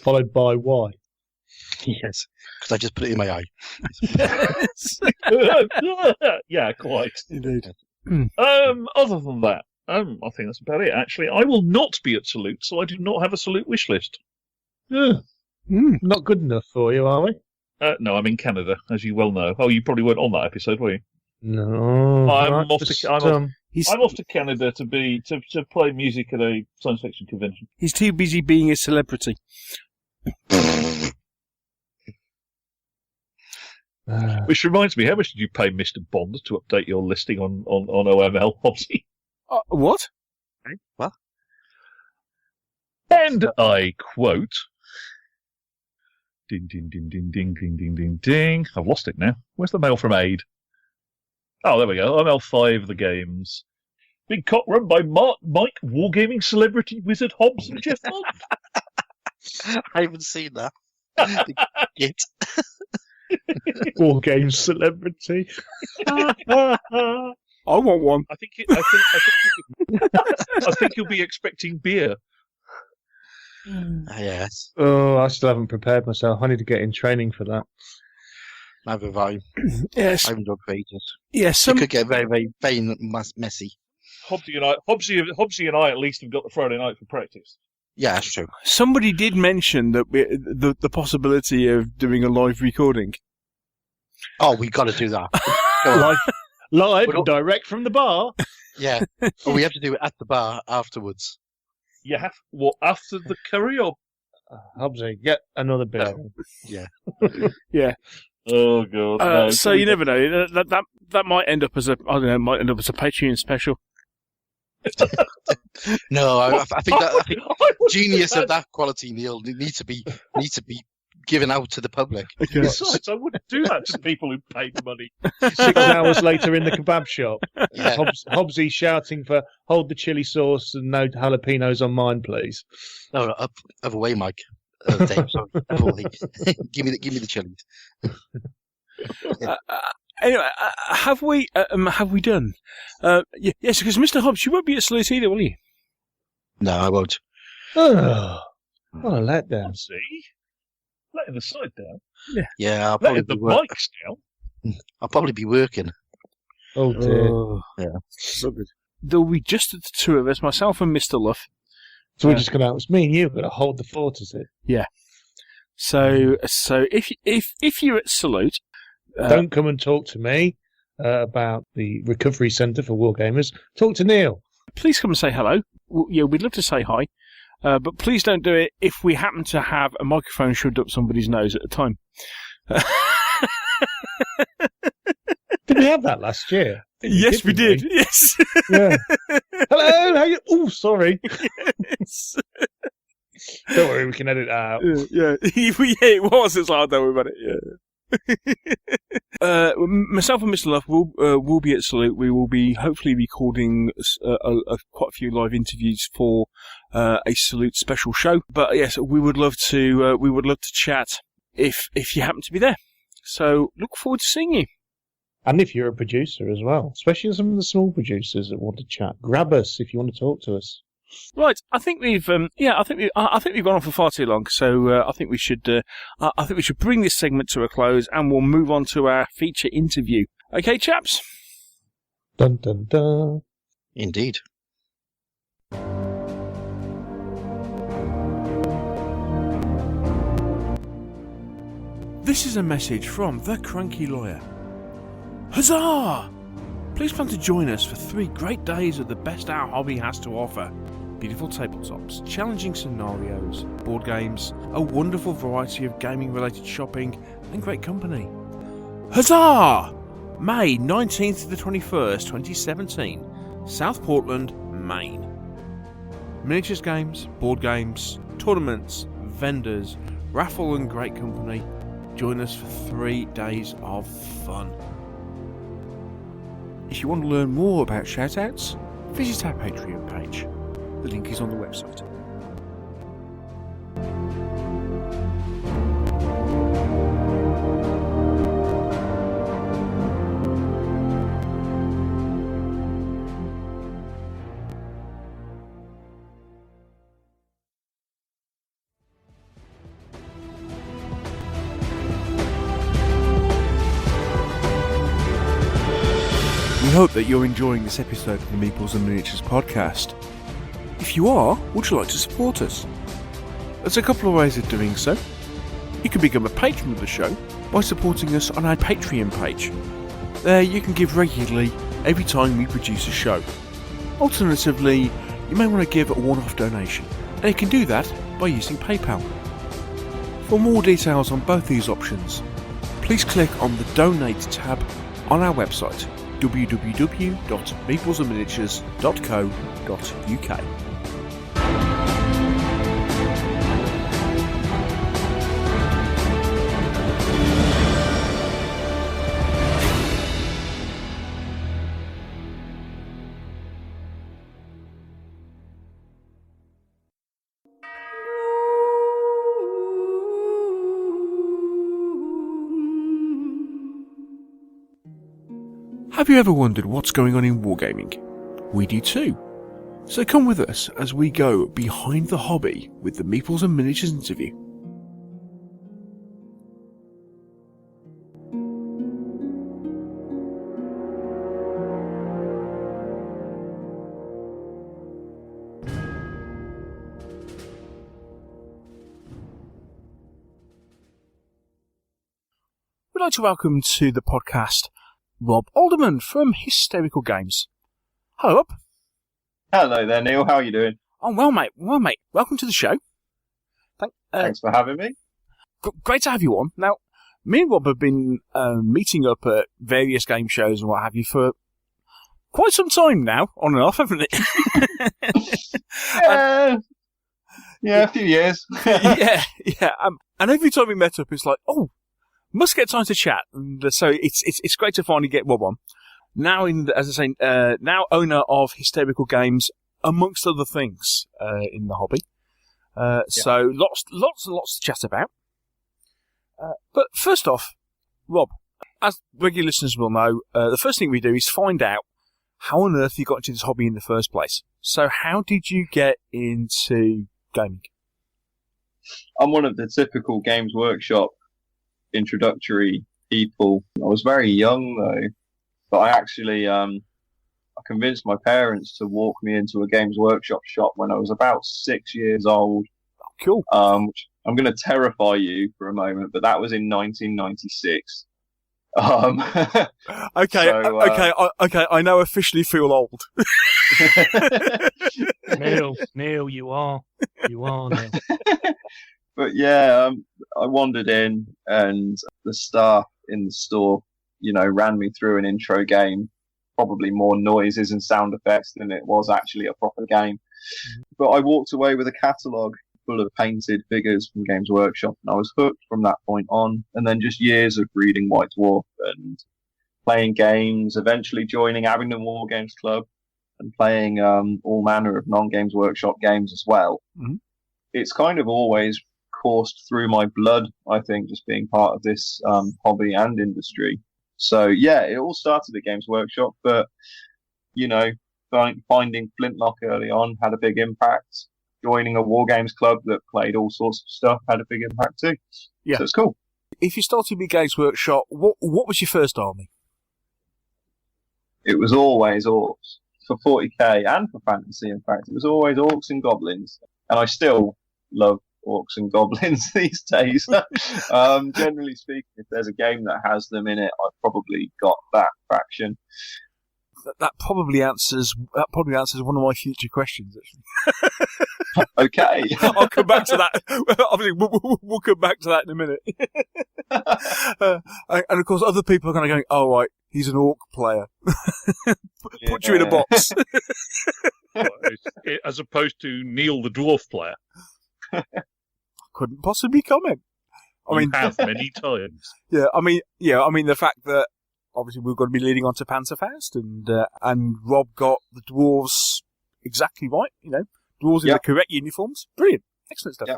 Followed by why? Yes, because I just put it in my eye. Yeah, quite. Indeed. Other than that, I think that's about it. Actually, I will not be at Salute, so I do not have a Salute wish list. Not good enough for you, are we? No, I'm in Canada, as you well know. Oh, you probably weren't on that episode, were you? No. I'm off to Canada to play music at a science fiction convention. He's too busy being a celebrity. Which reminds me, how much did you pay Mr. Bond to update your listing on OML, Hobbsy? What? What? And I quote, ding, ding, ding, ding, ding, ding, ding, ding, ding. I've lost it now. Where's the mail from Aid? Oh, there we go. OML5, the games. Big cock run by Mike, wargaming celebrity wizard Hobbs and Jeff Bond. I haven't seen that. Git. War games celebrity. I want one. I think you'll be expecting beer. Yes. Oh, I still haven't prepared myself. I need to get in training for that. Neither have I. Yes. I haven't done for ages. Yes. It could get very, very, very messy. Hobbsy and I at least have got the Friday night for practice. Yeah, that's true. Somebody did mention that the possibility of doing a live recording. Oh, we got to do that. Live and direct from the bar. Yeah. But we have to do it at the bar afterwards. You have after the curry or Hobbsy, get another beer. Yeah. Yeah. Oh god. No. So you never know. That might end up as a Patreon special. No, I think genius of that quality, Neil, needs to be given out to the public. Okay. Besides, I wouldn't do that to people who paid money. 6 hours later in the kebab shop, Yeah. Hobbsy shouting for "Hold the chili sauce and no jalapenos on mine, please." No, up away, Mike. Dave, sorry. Up away. give me the chilies. Anyway, have we done? Yes, because Mr. Hobbs, you won't be at Salute either, will you? No, I won't. Oh, what a letdown. See, letting the side down. Yeah, I'll probably Letting the be working. mics down. I'll probably be working. Oh dear. Yeah. So good. There'll be just the two of us, myself and Mr. Luff. So we're just it's me and you got to hold the fort, is it? Yeah. So if you're at Salute, Don't come and talk to me about the recovery centre for wargamers. Talk to Neil. please come and say hello. We'd love to say hi. But please don't do it if we happen to have a microphone shoved up somebody's nose at the time. Did we have that last year? Yes, we did. Yes. Yeah. Hello. How you? Oh, sorry. Yes. Don't worry, we can edit it out. Yeah, it was. It's like, don't worry about it. Yeah. Myself and Mr. Love will be at Salute. We will be hopefully recording quite a few live interviews for a Salute special show. But yes, we would love to chat if you happen to be there. So look forward to seeing you. And if you're a producer as well, especially some of the small producers that want to chat, grab us if you want to talk to us. Right, I think we've gone on for far too long. So I think we should bring this segment to a close, and we'll move on to our feature interview. Okay, chaps. Dun dun dun. Indeed. This is a message from the Cranky Lawyer. Huzzah! Please plan to join us for 3 great days of the best our hobby has to offer. Beautiful tabletops, challenging scenarios, board games, a wonderful variety of gaming-related shopping, and great company. Huzzah! May 19th to the 21st, 2017, South Portland, Maine. Miniatures games, board games, tournaments, vendors, raffle and great company. Join us for 3 days of fun. If you want to learn more about shoutouts, visit our Patreon page. The link is on the website. We hope that you're enjoying this episode of the Meeples and Miniatures podcast. If you are, would you like to support us? There's a couple of ways of doing so. You can become a patron of the show by supporting us on our Patreon page. There you can give regularly every time we produce a show. Alternatively, you may want to give a one-off donation, and you can do that by using PayPal. For more details on both these options, please click on the Donate tab on our website www.meeplesandminiatures.co.uk. Have you ever wondered what's going on in wargaming? We do too. So come with us as we go behind the hobby with the Meeples and Miniatures interview. We'd like to welcome to the podcast Rob Alderman from Hysterical Games. Hello, Rob. Hello there, Neil. How are you doing? Oh, well, mate. Welcome to the show. Thanks for having me. Great to have you on. Now, me and Rob have been meeting up at various game shows and what have you for quite some time now, on and off, haven't it? Yeah, a few years. yeah. And every time we met up, it's like, oh, must get time to chat, and so it's great to finally get Rob on. Now, now owner of Hysterical Games, amongst other things, in the hobby. So lots and lots to chat about. But first off, Rob, as regular listeners will know, the first thing we do is find out how on earth you got into this hobby in the first place. So how did you get into gaming? I'm one of the typical Games Workshop introductory people. I was very young though, but I actually I convinced my parents to walk me into a Games Workshop shop when I was about 6 years old. Cool. Which I'm going to terrify you for a moment, but that was in 1996, Okay, okay. I now officially feel old. Neil, you are Neil. But yeah, I wandered in, and the staff in the store, ran me through an intro game. Probably more noises and sound effects than it was actually a proper game. But I walked away with a catalogue full of painted figures from Games Workshop, and I was hooked from that point on. And then just years of reading White Dwarf and playing games, eventually joining Abingdon War Games Club and playing all manner of non-Games Workshop games as well. Mm-hmm. It's kind of always coursed through my blood, I think, just being part of this hobby and industry. So yeah, it all started at Games Workshop, but finding Flintlock early on had a big impact. Joining a war games club that played all sorts of stuff had a big impact too. Yeah, so it's cool. If you started with Games Workshop, what was your first army? It was always orcs for 40k and for fantasy. In fact, it was always orcs and goblins, and I still love orcs and goblins these days. Generally speaking, if there's a game that has them in it, I've probably got that faction. That probably answers one of my future questions, actually. Okay. I'll come back to that. Obviously, we'll come back to that in a minute. And of course, other people are kind of going, "Oh, right, he's an orc player." Put you in a box. As opposed to Neil the dwarf player. Couldn't possibly comment. I mean, have many times. Yeah, I mean, the fact that obviously we're going to be leading on to Panzerfauste, and Rob got the dwarves exactly right. Dwarves in the correct uniforms. Brilliant, excellent stuff.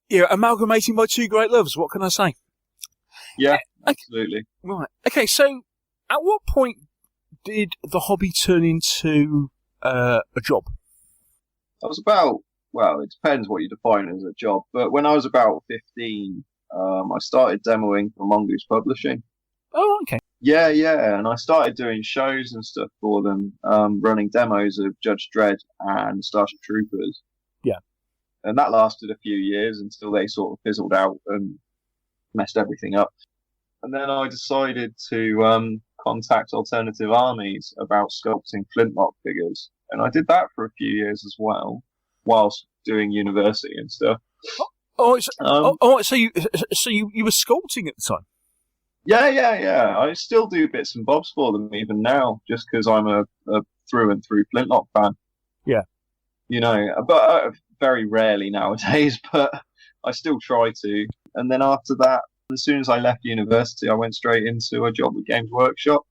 Yeah, amalgamating my two great loves. What can I say? Yeah, absolutely. Right. Okay. So, at what point did the hobby turn into a job? I was about. Well, it depends what you define as a job. But when I was about 15, I started demoing for Mongoose Publishing. Oh, okay. Yeah, and I started doing shows and stuff for them, running demos of Judge Dredd and Starship Troopers. Yeah. And that lasted a few years until they sort of fizzled out and messed everything up. And then I decided to contact alternative armies about sculpting Flintlock figures. And I did that for a few years as well, whilst doing university and stuff. So you were sculpting at the time? Yeah. I still do bits and bobs for them even now, just because I'm a through and through Flintlock fan. Yeah. But very rarely nowadays, but I still try to. And then after that, as soon as I left university, I went straight into a job at Games Workshop.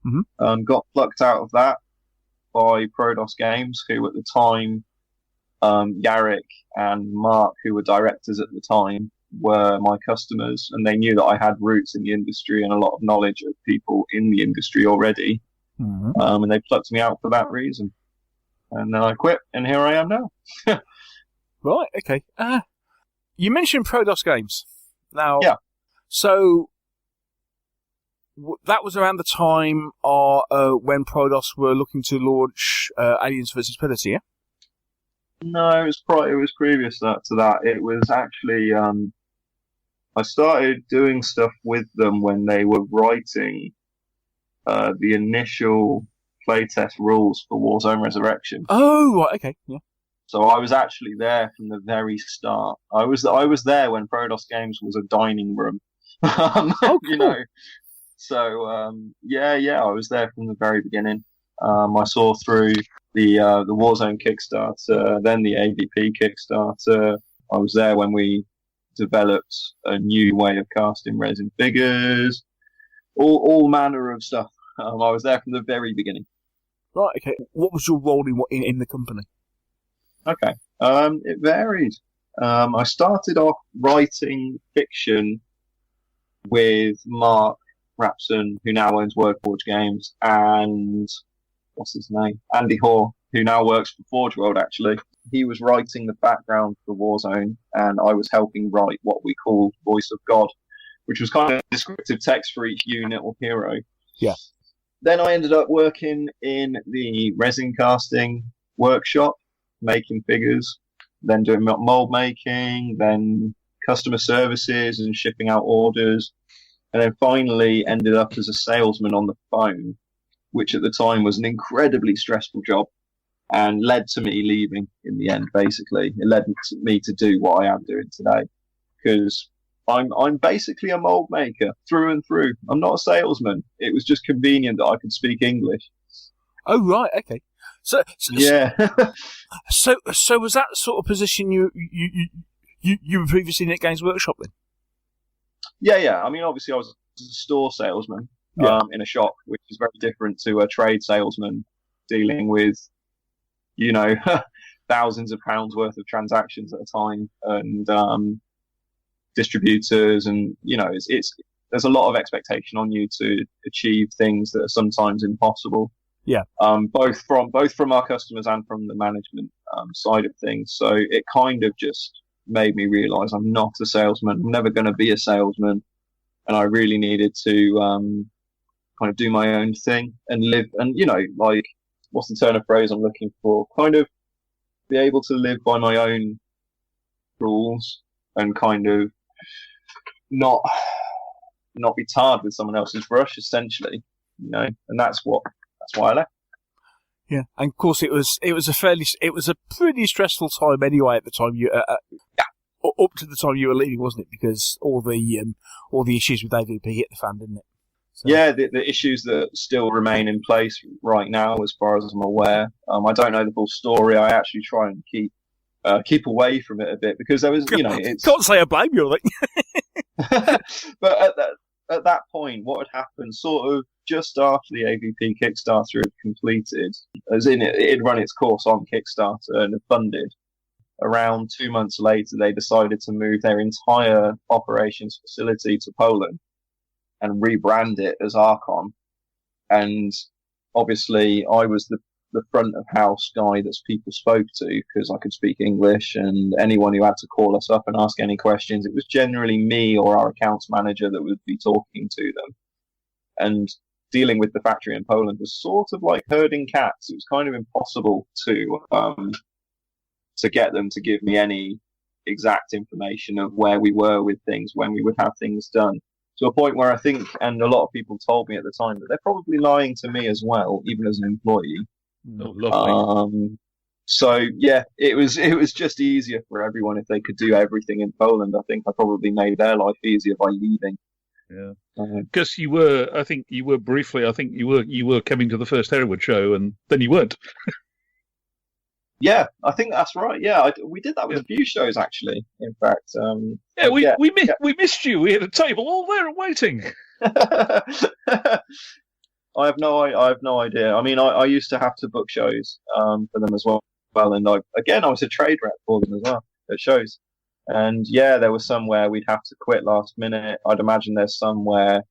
Mm-hmm. Got plucked out of that by Prodos Games, who at the time, Garrick and Mark, who were directors at the time, were my customers, and they knew that I had roots in the industry and a lot of knowledge of people in the industry already. Mm-hmm. And they plucked me out for that reason. And then I quit, and here I am now. Right, okay. You mentioned Prodos Games. Now, yeah. So, that was around the time when Prodos were looking to launch Aliens vs. Predator, yeah? No, it was previous to that. It was actually, I started doing stuff with them when they were writing the initial playtest rules for Warzone Resurrection. Oh, right, okay, yeah. So I was actually there from the very start. I was there when Prodos Games was a dining room. Oh, cool. So I was there from the very beginning. I saw through the Warzone Kickstarter, then the AVP Kickstarter. I was there when we developed a new way of casting resin figures, all manner of stuff. I was there from the very beginning. Right, okay. What was your role in the company? Okay, it varied. I started off writing fiction with Mark Rapson, who now owns Wordforge Games, and what's his name? Andy Hoare, who now works for Forge World, actually. He was writing the background for Warzone, and I was helping write what we called Voice of God, which was kind of descriptive text for each unit or hero. Yeah. Then I ended up working in the resin casting workshop, making figures, then doing mold making, then customer services and shipping out orders. and then finally ended up as a salesman on the phone, which at the time was an incredibly stressful job and led to me leaving in the end, basically. It led me to do what I am doing today, because I'm basically a mold maker through and through. I'm not a salesman. It was just convenient that I could speak English. Oh, right, okay. So yeah. So was that sort of position you were previously in at Games Workshop then? Yeah. I mean, obviously, I was a store salesman in a shop, which is very different to a trade salesman dealing with, thousands of pounds worth of transactions at a time, and distributors, and it's there's a lot of expectation on you to achieve things that are sometimes impossible. Yeah. Both from our customers and from the management side of things. So it kind of just made me realise I'm not a salesman. I'm never going to be a salesman, and I really needed to kind of do my own thing and live. And what's the turn of phrase I'm looking for? Kind of be able to live by my own rules and kind of not be tarred with someone else's brush, essentially. And that's why I left. Yeah, and of course it was a pretty stressful time anyway at the time you up to the time you were leaving, wasn't it? Because all the issues with AVP hit the fan, didn't it? So. Yeah, the issues that still remain in place right now, as far as I'm aware. I don't know the full story. I actually try and keep away from it a bit, because there was, it's... Can't say I blame you, like. But at that point, what had happened, sort of just after the AVP Kickstarter had completed, as in it had run its course on Kickstarter and had funded, around 2 months later, they decided to move their entire operations facility to Poland and rebrand it as Archon. And obviously, I was the front of house guy that people spoke to, because I could speak English, and anyone who had to call us up and ask any questions, it was generally me or our accounts manager that would be talking to them. And dealing with the factory in Poland was sort of like herding cats. It was kind of impossible to get them to give me any exact information of where we were with things, when we would have things done. To a point where I think, and a lot of people told me at the time, that they're probably lying to me as well, even as an employee. Oh, lovely. So yeah, it was just easier for everyone if they could do everything in Poland. I think I probably made their life easier by leaving. Yeah, because you were coming to the first Hereward show, and then you weren't. Yeah, I think that's right. Yeah, we did that with a few shows, actually. In fact, we missed you. We had a table all there and waiting. I have no idea. I mean, I used to have to book shows for them as well, and I was a trade rep for them as well at shows. And yeah, there was some where we'd have to quit last minute. I'd imagine there's some where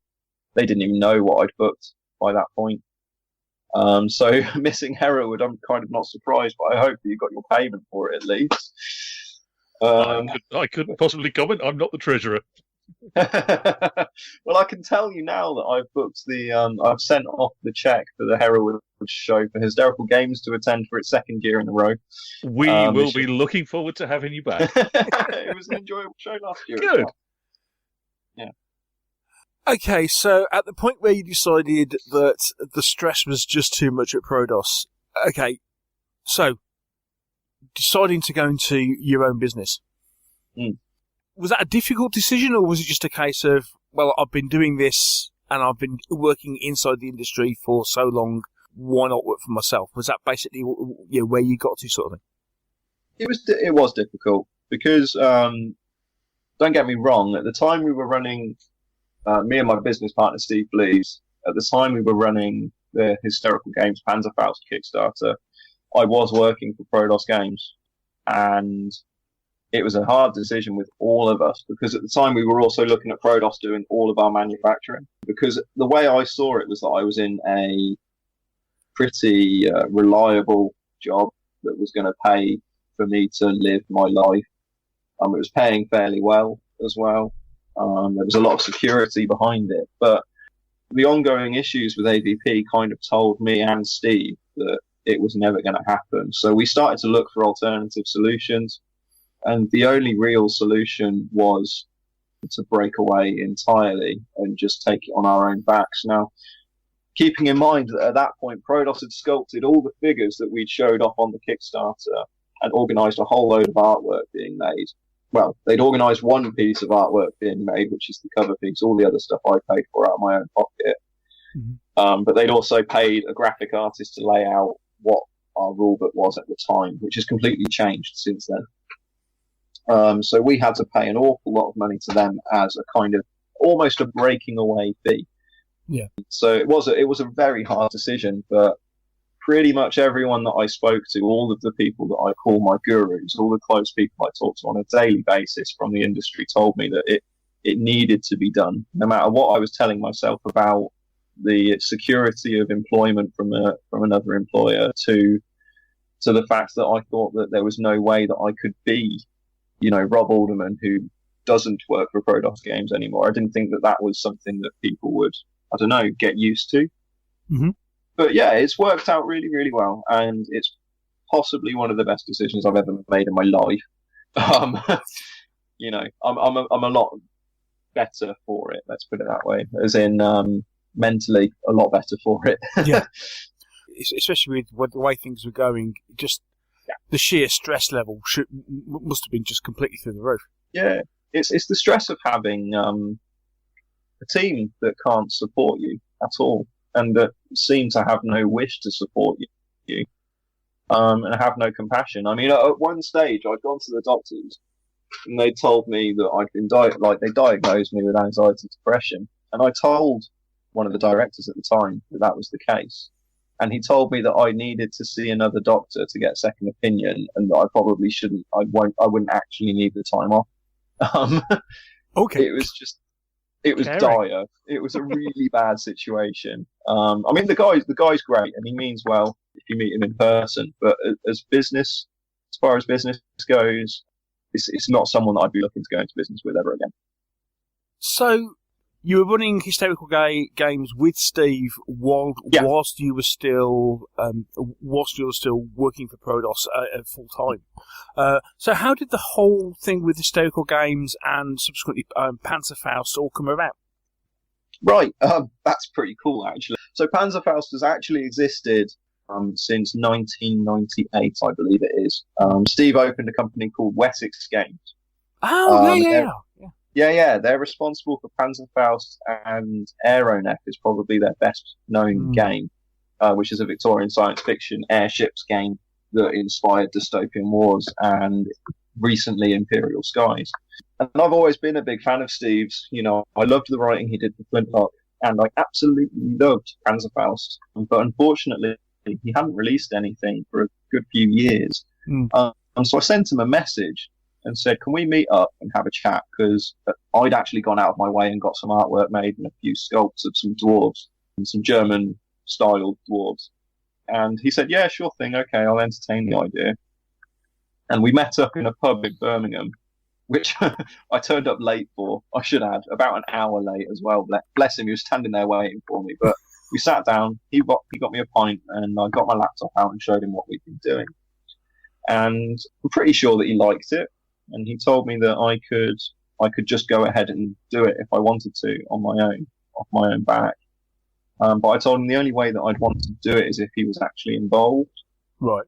they didn't even know what I'd booked by that point. So missing Hereward, I'm kind of not surprised, but I hope that you got your payment for it at least. I couldn't possibly comment. I'm not the treasurer. Well, I can tell you now that I've booked I've sent off the check for the Hereward show for Hysterical Games to attend for its second year in a row. We will be looking forward to having you back. It was an enjoyable show last year. Good. Well. Yeah. Okay, so at the point where you decided that the stress was just too much at Prodos, okay, so deciding to go into your own business. Was that a difficult decision, or was it just a case of, well, I've been doing this and I've been working inside the industry for so long, why not work for myself? Was that basically where you got to, sort of thing? It was difficult because, don't get me wrong, at the time we were running, me and my business partner Steve Blees, at the time we were running the Hysterical Games Panzerfauste Kickstarter, I was working for Prodos Games, and it was a hard decision with all of us, because at the time we were also looking at Prodos doing all of our manufacturing, because the way I saw it was that I was in a pretty reliable job that was going to pay for me to live my life. It was paying fairly well as well. There was a lot of security behind it, but the ongoing issues with AVP kind of told me and Steve that it was never going to happen. So we started to look for alternative solutions. And the only real solution was to break away entirely and just take it on our own backs. Now, keeping in mind that at that point, Prodos had sculpted all the figures that we'd showed off on the Kickstarter and organised a whole load of artwork being made. Well, they'd organised one piece of artwork being made, which is the cover piece. All the other stuff I paid for out of my own pocket. Mm-hmm. But they'd also paid a graphic artist to lay out what our rulebook was at the time, which has completely changed since then. So we had to pay an awful lot of money to them as a kind of almost a breaking away fee. Yeah. So it was a very hard decision, but pretty much everyone that I spoke to, all of the people that I call my gurus, all the close people I talk to on a daily basis from the industry told me that it needed to be done, no matter what I was telling myself about the security of employment from another employer to the fact that I thought that there was no way that I could be, Rob Alderman, who doesn't work for Prodos Games anymore. I didn't think that was something that people would, I don't know, get used to. Mm-hmm. But yeah, it's worked out really, really well, and it's possibly one of the best decisions I've ever made in my life. I'm a lot better for it. Let's put it that way, as in mentally a lot better for it. Yeah, especially with the way things were going, just the sheer stress level must have been just completely through the roof. Yeah, it's the stress of having a team that can't support you at all, and that seem to have no wish to support you, and have no compassion. I mean, at one stage, I'd gone to the doctors, and they told me that I'd been they diagnosed me with anxiety depression, and I told one of the directors at the time that was the case, and he told me that I needed to see another doctor to get a second opinion, and that I probably shouldn't. I wouldn't actually need the time off. Okay. It was dire. It was a really bad situation. I mean, the guy's great, and he means well if you meet him in person. But as far as business goes, it's not someone that I'd be looking to go into business with ever again. So you were running Hysterical Games with Steve whilst you were still working for Prodos full time. So how did the whole thing with Hysterical Games and subsequently Panzerfauste all come about? Right, that's pretty cool actually. So Panzerfauste has actually existed since 1998, I believe it is. Steve opened a company called Wessex Games. Oh, yeah. Yeah, they're responsible for Panzerfauste, and Aeronet is probably their best known game, which is a Victorian science fiction airships game that inspired Dystopian Wars and recently Imperial Skies. And I've always been a big fan of Steve's. I loved the writing he did for Flintlock, and I absolutely loved Panzerfauste. But unfortunately, he hadn't released anything for a good few years. And so I sent him a message and said, can we meet up and have a chat? Because I'd actually gone out of my way and got some artwork made and a few sculpts of some dwarves and some German-styled dwarves. And he said, yeah, sure thing. Okay, I'll entertain the idea. And we met up in a pub in Birmingham, which I turned up late for, I should add, about an hour late as well. Bless him, he was standing there waiting for me. But we sat down, he got me a pint, and I got my laptop out and showed him what we'd been doing. And I'm pretty sure that he liked it. And he told me that I could just go ahead and do it if I wanted to on my own, off my own back. But I told him the only way that I'd want to do it is if he was actually involved. Right.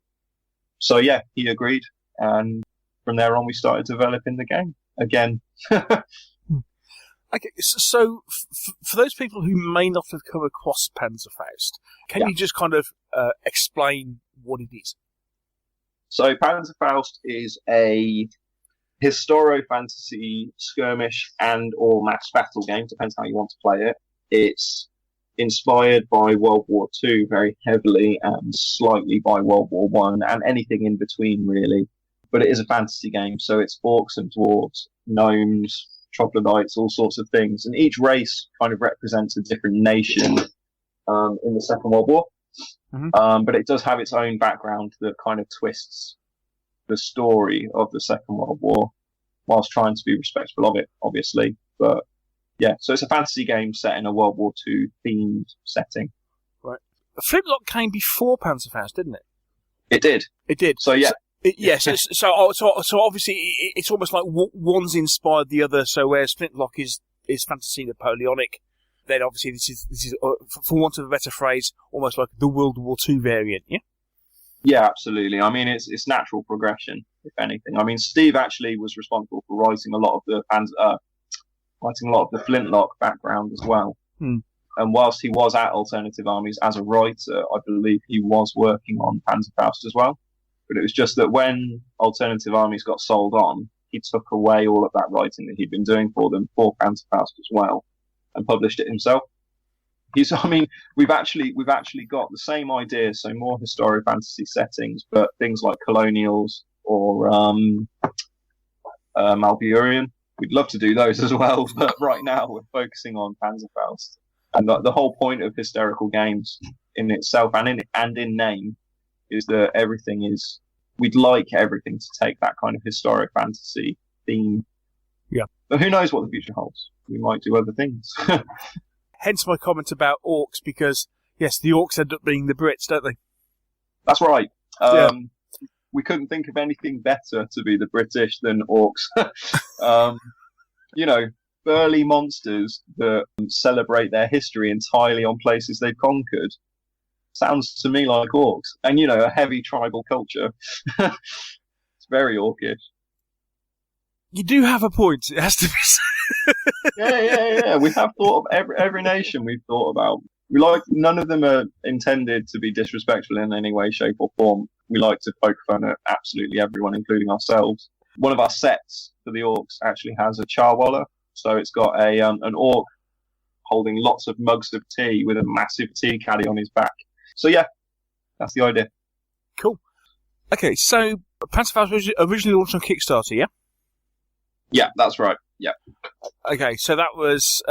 So yeah, he agreed, and from there on we started developing the game again. Okay, so for those people who may not have come across Panzerfauste, can you just kind of explain what it is? So Panzerfauste is a historo-fantasy skirmish and or mass battle game, depends how you want to play it. It's inspired by World War II very heavily and slightly by World War One and anything in between really. But it is a fantasy game, so it's orcs and dwarves, gnomes, troglodytes, all sorts of things. And each race kind of represents a different nation in the Second World War. Mm-hmm. But it does have its own background that kind of twists the story of the Second World War whilst trying to be respectful of it, obviously. But yeah, so it's a fantasy game set in a World War II themed setting. Right. Flintlock came before Panzerfauste, didn't it? It did. It did. So yeah. Yes, so obviously it's almost like one's inspired the other. So whereas Flintlock is fantasy Napoleonic, then obviously this is for want of a better phrase, almost like the World War II variant. Yeah. Yeah, absolutely. I mean, it's natural progression, if anything. I mean, Steve actually was responsible for writing a lot of the Flintlock background as well. Hmm. And whilst he was at Alternative Armies as a writer, I believe he was working on Panzerfauste as well. But it was just that when Alternative Armies got sold on, he took away all of that writing that he'd been doing for them for Panzerfauste as well, and published it himself. We've actually got the same idea, so more historic fantasy settings, but things like colonials or Malburian. We'd love to do those as well, but right now we're focusing on Panzerfauste. And the whole point of Hysterical Games in itself and in name is that we'd like everything to take that kind of historic fantasy theme. Yeah. But who knows what the future holds? We might do other things. Hence my comment about orcs, because, yes, the orcs end up being the Brits, don't they? That's right. We couldn't think of anything better to be the British than orcs. Burly monsters that celebrate their history entirely on places they've conquered. Sounds to me like orcs. And, a heavy tribal culture. It's very orcish. You do have a point, it has to be said. Yeah. We have thought of every nation we've thought about. None of them are intended to be disrespectful in any way, shape or form. We like to poke fun at absolutely everyone, including ourselves. One of our sets for the orcs actually has a charwaller. So it's got an orc holding lots of mugs of tea with a massive tea caddy on his back. So yeah, that's the idea. Cool. Okay, so Panzerfauste was originally launched on Kickstarter, yeah? Yeah, that's right. Yeah. Okay, so that was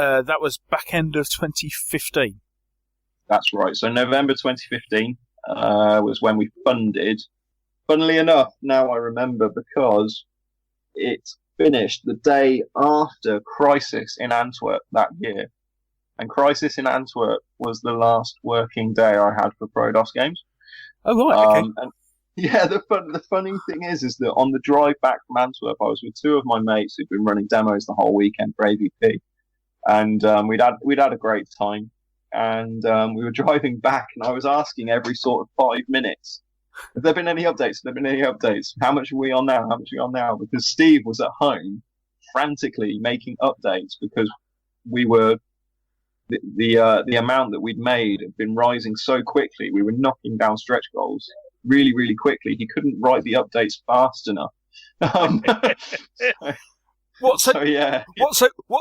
back end of 2015. That's right. So November 2015 was when we funded. Funnily enough, now I remember, because it finished the day after Crisis in Antwerp that year. And Crisis in Antwerp was the last working day I had for Prodos Games. Oh, right, okay. And yeah, the funny thing is that on the drive back from Antwerp, I was with two of my mates who'd been running demos the whole weekend for AVP. And we'd had a great time. And we were driving back, and I was asking every sort of 5 minutes, have there been any updates? Have there been any updates? How much are we on now? How much are we on now? Because Steve was at home frantically making updates, because we were the amount that we'd made had been rising so quickly. We were knocking down stretch goals really, really quickly. He couldn't write the updates fast enough.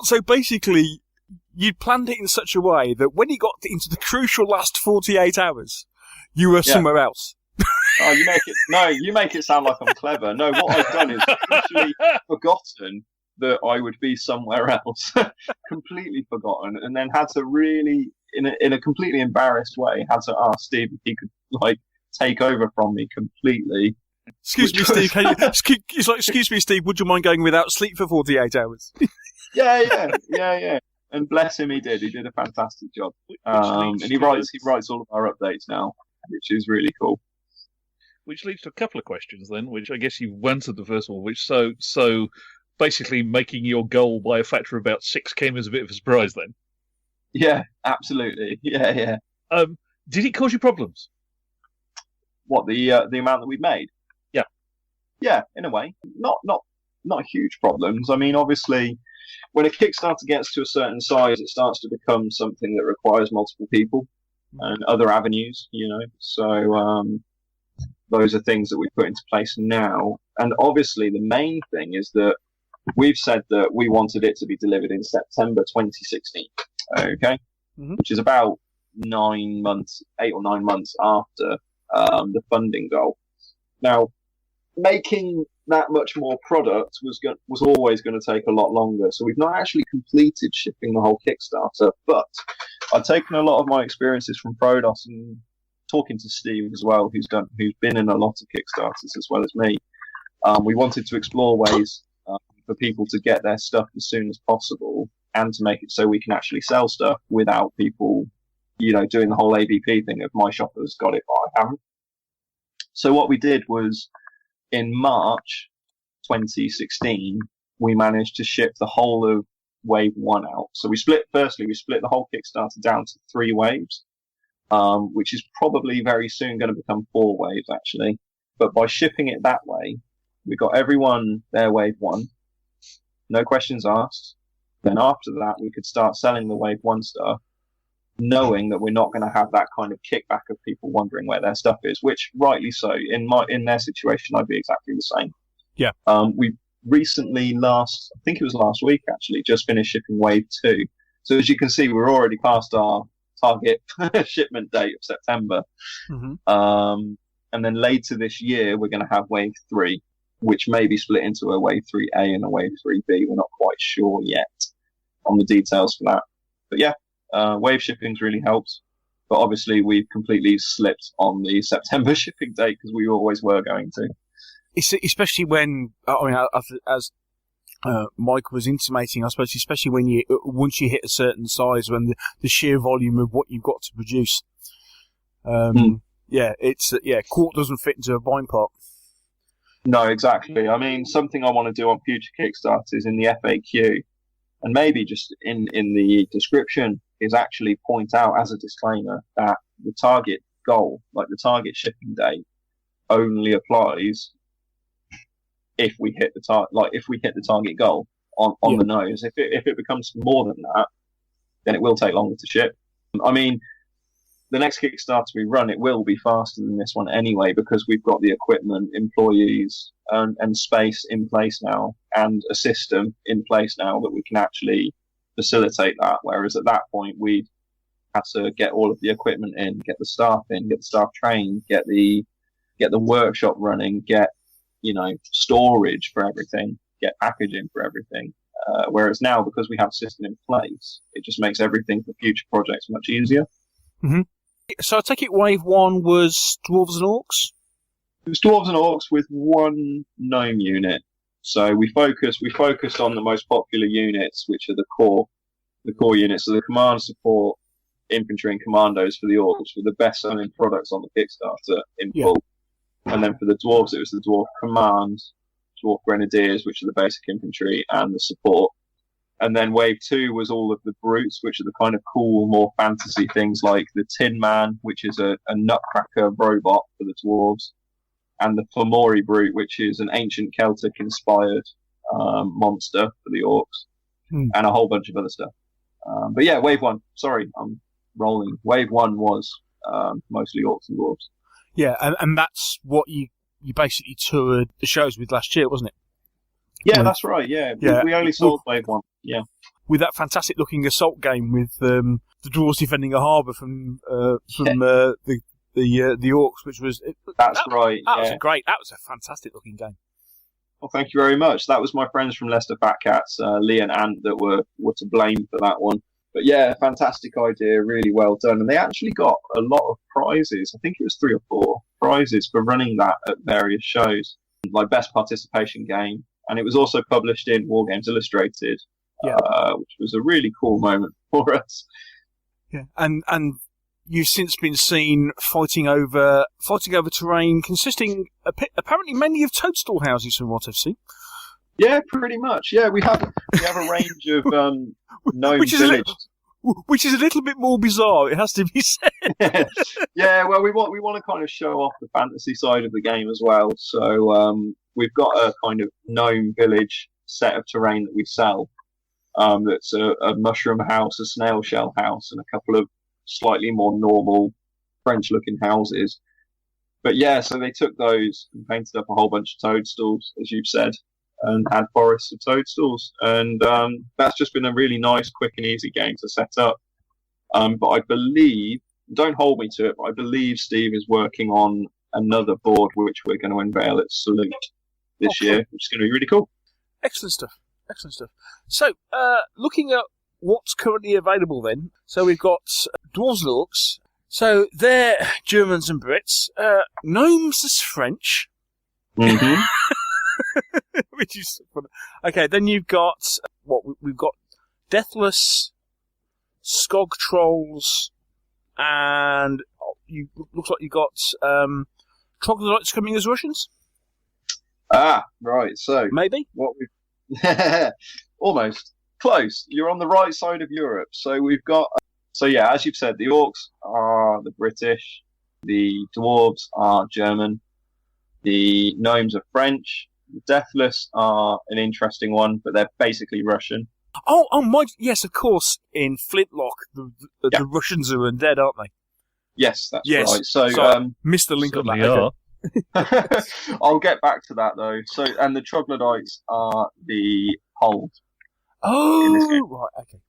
So basically, you'd planned it in such a way that when you got into the crucial last 48 hours, you were somewhere else. Oh, you make it sound like I'm clever. No, what I've done is actually forgotten that I would be somewhere else. Completely forgotten, and then had to really, in a completely embarrassed way, had to ask Steve if he could take over from me completely. Excuse me, Steve. Excuse me, Steve. Would you mind going without sleep for 48 hours? Yeah. And bless him, he did. He did a fantastic job. And he writes all of our updates now, which is really cool. Which leads to a couple of questions then, which I guess you've answered the first one, which so basically making your goal by a factor of about 6 came as a bit of a surprise then. Yeah, absolutely. Yeah. Did it cause you problems? What, the amount that we'd made? Yeah. Yeah, in a way. Not huge problems. I mean, obviously, when a Kickstarter gets to a certain size, it starts to become something that requires multiple people and other avenues, So those are things that we put into place now. And obviously, the main thing is that we've said that we wanted it to be delivered in September 2016, okay? Mm-hmm. Which is about 8 or 9 months after the funding goal. Now, making that much more product was always going to take a lot longer. So we've not actually completed shipping the whole Kickstarter, but I've taken a lot of my experiences from Prodos and talking to Steve as well, who's been in a lot of Kickstarters as well as me. We wanted to explore ways for people to get their stuff as soon as possible, and to make it so we can actually sell stuff without people, doing the whole ABP thing of my shop has got it, but I haven't. So what we did was in March 2016, we managed to ship the whole of Wave 1 out. So we split the whole Kickstarter down to 3 waves, which is probably very soon going to become 4 waves, actually. But by shipping it that way, we got everyone their Wave 1, no questions asked. Then after that, we could start selling the Wave 1 stuff, knowing that we're not going to have that kind of kickback of people wondering where their stuff is, which rightly so. In their situation, I'd be exactly the same. Yeah. We recently, I think it was last week actually, just finished shipping Wave 2. So as you can see, we're already past our target shipment date of September. Mm-hmm. And then later this year, we're going to have Wave 3, which may be split into a Wave 3A and a Wave 3B. We're not quite sure yet on the details for that. But yeah, wave shipping's really helped. But obviously, we've completely slipped on the September shipping date because we always were going to. Especially when, as Mike was intimating, I suppose, especially when once you hit a certain size, when the sheer volume of what you've got to produce. Yeah, quart doesn't fit into a bind pot. No, exactly. I mean, something I want to do on future Kickstarters in the FAQ, and maybe just in the description, is actually point out as a disclaimer that the target goal, like the target shipping date, only applies if we hit the target goal on the nose. If it becomes more than that, then it will take longer to ship. I mean, the next Kickstarter we run, it will be faster than this one anyway, because we've got the equipment, employees, and space in place now, and a system in place now that we can actually facilitate that. Whereas at that point, we'd have to get all of the equipment in, get the staff in, get the staff trained, get the workshop running, get, storage for everything, get packaging for everything. Whereas now, because we have a system in place, it just makes everything for future projects much easier. Mm-hmm. So I take it Wave 1 was Dwarves and Orcs? It was Dwarves and Orcs with 1 gnome unit. So we focused on the most popular units, which are the core units. So the command support, infantry and commandos for the Orcs were the best selling products on the Kickstarter in full. And then for the Dwarves, it was the Dwarf Command, Dwarf Grenadiers, which are the basic infantry, and the support. And then Wave 2 was all of the brutes, which are the kind of cool, more fantasy things like the Tin Man, which is a nutcracker robot for the dwarves, and the Fomori brute, which is an ancient Celtic-inspired monster for the orcs, and a whole bunch of other stuff. But yeah, Wave 1, sorry, I'm rolling. Wave 1 was mostly orcs and dwarves. Yeah, and that's what you basically toured the shows with last year, wasn't it? Yeah, that's right. Yeah, we only sold Wave 1. Yeah, with that fantastic-looking assault game with the dwarves defending a harbour from the orcs, which was right. That was a fantastic-looking game. Well, thank you very much. That was my friends from Leicester Fat Cats, Lee and Ant, that were to blame for that one. But yeah, fantastic idea, really well done, and they actually got a lot of prizes. I think it was 3 or 4 prizes for running that at various shows, like best participation game. And it was also published in War Games Illustrated, which was a really cool moment for us. Yeah, and you've since been seen fighting over terrain consisting apparently mainly of toadstool houses, from what I've seen. Yeah, pretty much. Yeah, we have a range of gnome villages. Which is a little bit more bizarre, it has to be said. Yeah, well, we want to kind of show off the fantasy side of the game as well. So we've got a kind of gnome village set of terrain that we sell. That's a mushroom house, a snail shell house, and a couple of slightly more normal French-looking houses. But yeah, so they took those and painted up a whole bunch of toadstools, as you've said, and had forests of toadstools. And that's just been a really nice, quick and easy game to set up. But I believe, don't hold me to it, but I believe Steve is working on another board which we're going to unveil at Salute this year, which is going to be really cool. Excellent stuff. So, looking at what's currently available then, so we've got Dwarves and Orcs, so they're Germans and Brits, Gnomes is French, mm-hmm. which is funny. Okay, then you've got, we've got Deathless, Skog Trolls, and looks like you've got Troglodytes coming as Russians? Right. So Maybe? what we almost close. You're on the right side of Europe. So we've got. So yeah, as you've said, the orcs are the British, the dwarves are German, the gnomes are French, the deathless are an interesting one, but they're basically Russian. Yes, of course. In Flintlock, the Russians are undead, aren't they? Yes, that's Yes. right. So missed the link on that. Certainly are. I'll get back to that though. So, and the troglodytes are the hold. In this game. Right, okay.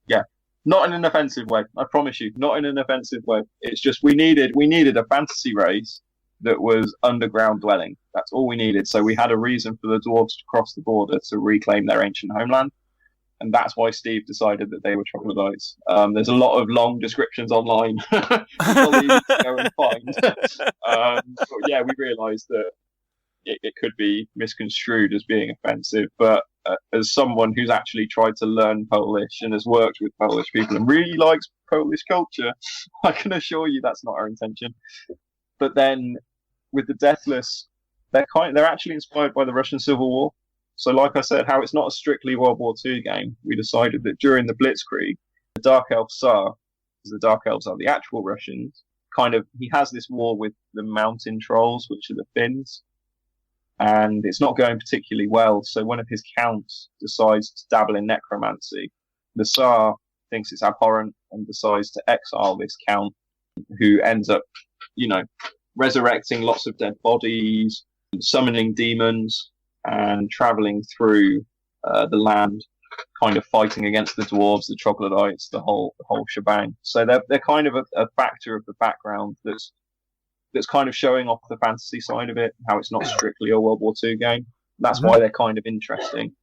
Yeah, not in an offensive way. I promise you, not in an offensive way. It's just we needed a fantasy race that was underground dwelling. That's all we needed. So we had a reason for the dwarves to cross the border to reclaim their ancient homeland. And that's why Steve decided that they were troglodytes. There's a lot of long descriptions online, which I'll leave you to go and find. But yeah, we realised that it could be misconstrued as being offensive. But as someone who's actually tried to learn Polish and has worked with Polish people and really likes Polish culture, I can assure you that's not our intention. But then with the Deathless, they're actually inspired by the Russian Civil War. So like I said, how it's not a strictly World War II game, we decided that during the Blitzkrieg, the Dark Elf Tsar, because the Dark Elves are the actual Russians, he has this war with the mountain trolls, which are the Finns, and it's not going particularly well. So one of his counts decides to dabble in necromancy. The Tsar thinks it's abhorrent and decides to exile this count, who ends up, resurrecting lots of dead bodies, summoning demons, and travelling through the land, kind of fighting against the dwarves, the troglodytes, the whole shebang. So they're kind of a factor of the background that's kind of showing off the fantasy side of it, how it's not strictly a World War II game. That's why they're kind of interesting.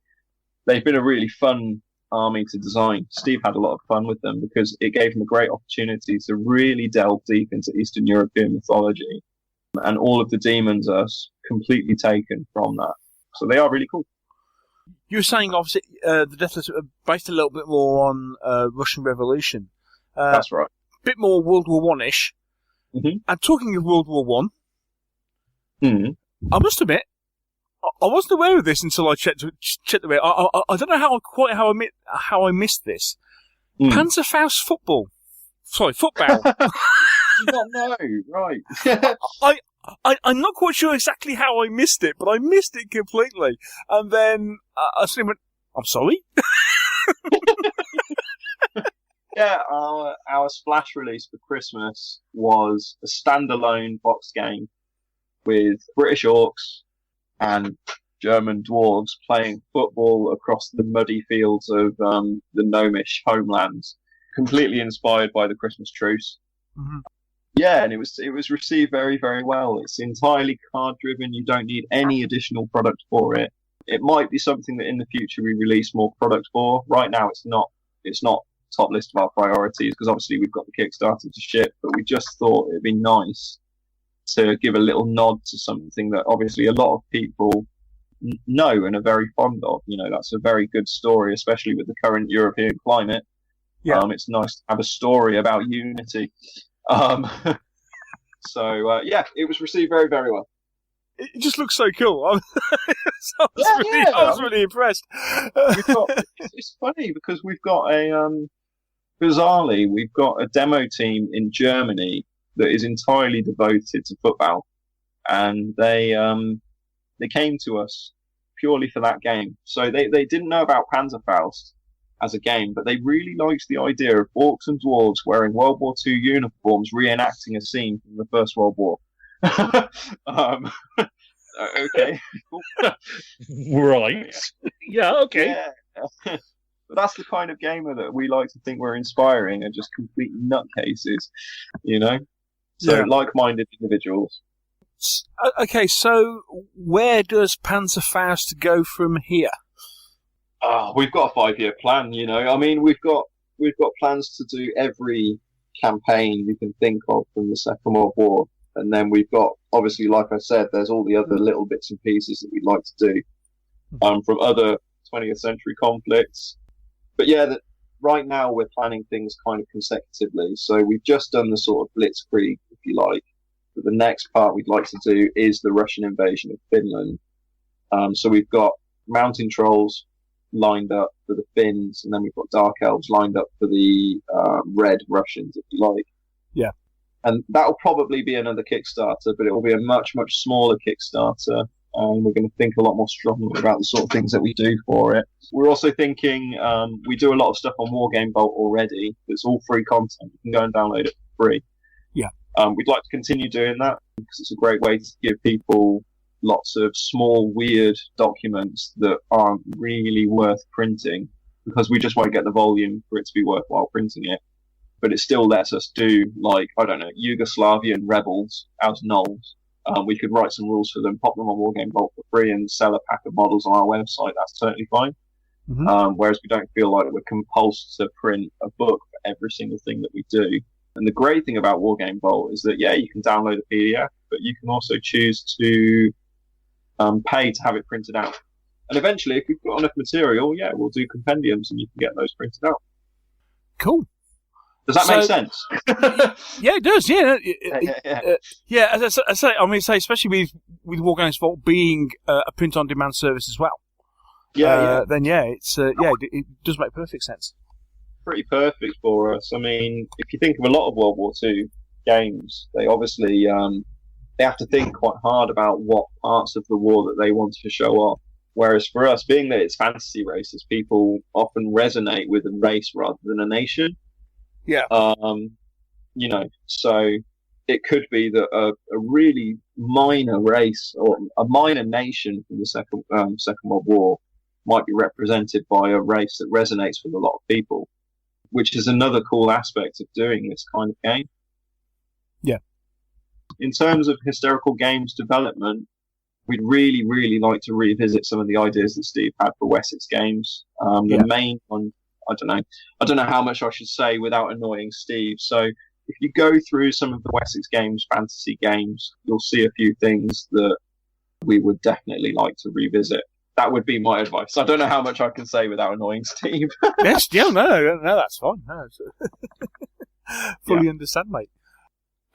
They've been a really fun army to design. Steve had a lot of fun with them because it gave him a great opportunity to really delve deep into Eastern European mythology, and all of the demons are completely taken from that. So they are really cool. You were saying, obviously, the Deathless are based a little bit more on Russian Revolution. That's right. A bit more World War One-ish. Mm-hmm. And talking of World War One, Mm-hmm. I must admit, I wasn't aware of this until I checked the way. I don't know how I missed this. Panzerfauste football. Sorry, football. You don't know, right? I'm not quite sure exactly how I missed it, but I missed it completely. And then I suddenly went, I'm sorry? Yeah, our splash release for Christmas was a standalone box game with British orcs and German dwarves playing football across the muddy fields of the gnomish homelands, completely inspired by the Christmas truce. Mm-hmm. Yeah, and it was received very, very well. It's entirely card driven. You don't need any additional product for it. It might be something that in the future we release more product for. Right now, it's not top list of our priorities because obviously we've got the Kickstarter to ship. But we just thought it'd be nice to give a little nod to something that obviously a lot of people know and are very fond of. That's a very good story, especially with the current European climate. Yeah. It's nice to have a story about unity. So it was received very, very well. It just looks so cool. I was really impressed. It's funny because we've got bizarrely, we've got a demo team in Germany that is entirely devoted to football, and they came to us purely for that game. So they didn't know about Panzerfauste as a game, but they really liked the idea of orcs and dwarves wearing World War II uniforms reenacting a scene from the First World War. Okay. Right. Yeah, okay. Yeah. But that's the kind of gamer that we like to think we're inspiring, are just complete nutcases, So like-minded individuals. Okay, so where does Panzerfauste go from here? We've got a 5-year plan, I mean, we've got plans to do every campaign we can think of from the Second World War. And then we've got, obviously, like I said, there's all the other little bits and pieces that we'd like to do from other 20th century conflicts. But yeah, right now we're planning things kind of consecutively. So we've just done the sort of blitzkrieg, if you like. But the next part we'd like to do is the Russian invasion of Finland. So we've got mountain trolls lined up for the Finns, and then we've got dark elves lined up for the red Russians, if you like. Yeah. And that'll probably be another Kickstarter, but it will be a much, much smaller Kickstarter. We're going to think a lot more strongly about the sort of things that we do for it. We're also thinking, we do a lot of stuff on Wargame Vault already. It's all free content. You can go and download it for free. Yeah. We'd like to continue doing that because it's a great way to give people lots of small, weird documents that aren't really worth printing, because we just won't get the volume for it to be worthwhile printing it. But it still lets us do, like, I don't know, Yugoslavian rebels as gnolls. We could write some rules for them, pop them on Wargame Vault for free, and sell a pack of models on our website. That's totally fine. Mm-hmm. Whereas we don't feel like we're compelled to print a book for every single thing that we do. And the great thing about Wargame Vault is that, yeah, you can download a PDF, but you can also choose to pay to have it printed out. And eventually, if we've got enough material, yeah, we'll do compendiums and you can get those printed out. Cool. Does that make sense? Yeah, it does. Yeah, Yeah. As I say, especially with Wargames Vault being a print-on-demand service as well. Yeah. Then it does make perfect sense. Pretty perfect for us. I mean, if you think of a lot of World War II games, they obviously they have to think quite hard about what parts of the war that they want to show off. Whereas for us, being that it's fantasy races, people often resonate with a race rather than a nation. Yeah. So it could be that a really minor race or a minor nation from the Second World War might be represented by a race that resonates with a lot of people, which is another cool aspect of doing this kind of game. Yeah. In terms of Hysterical Games development, we'd really, really like to revisit some of the ideas that Steve had for Wessex Games. The main one, I don't know how much I should say without annoying Steve. So if you go through some of the Wessex Games fantasy games, you'll see a few things that we would definitely like to revisit. That would be my advice. I don't know how much I can say without annoying Steve. Yes, no, that's fine. No, fully understand, mate.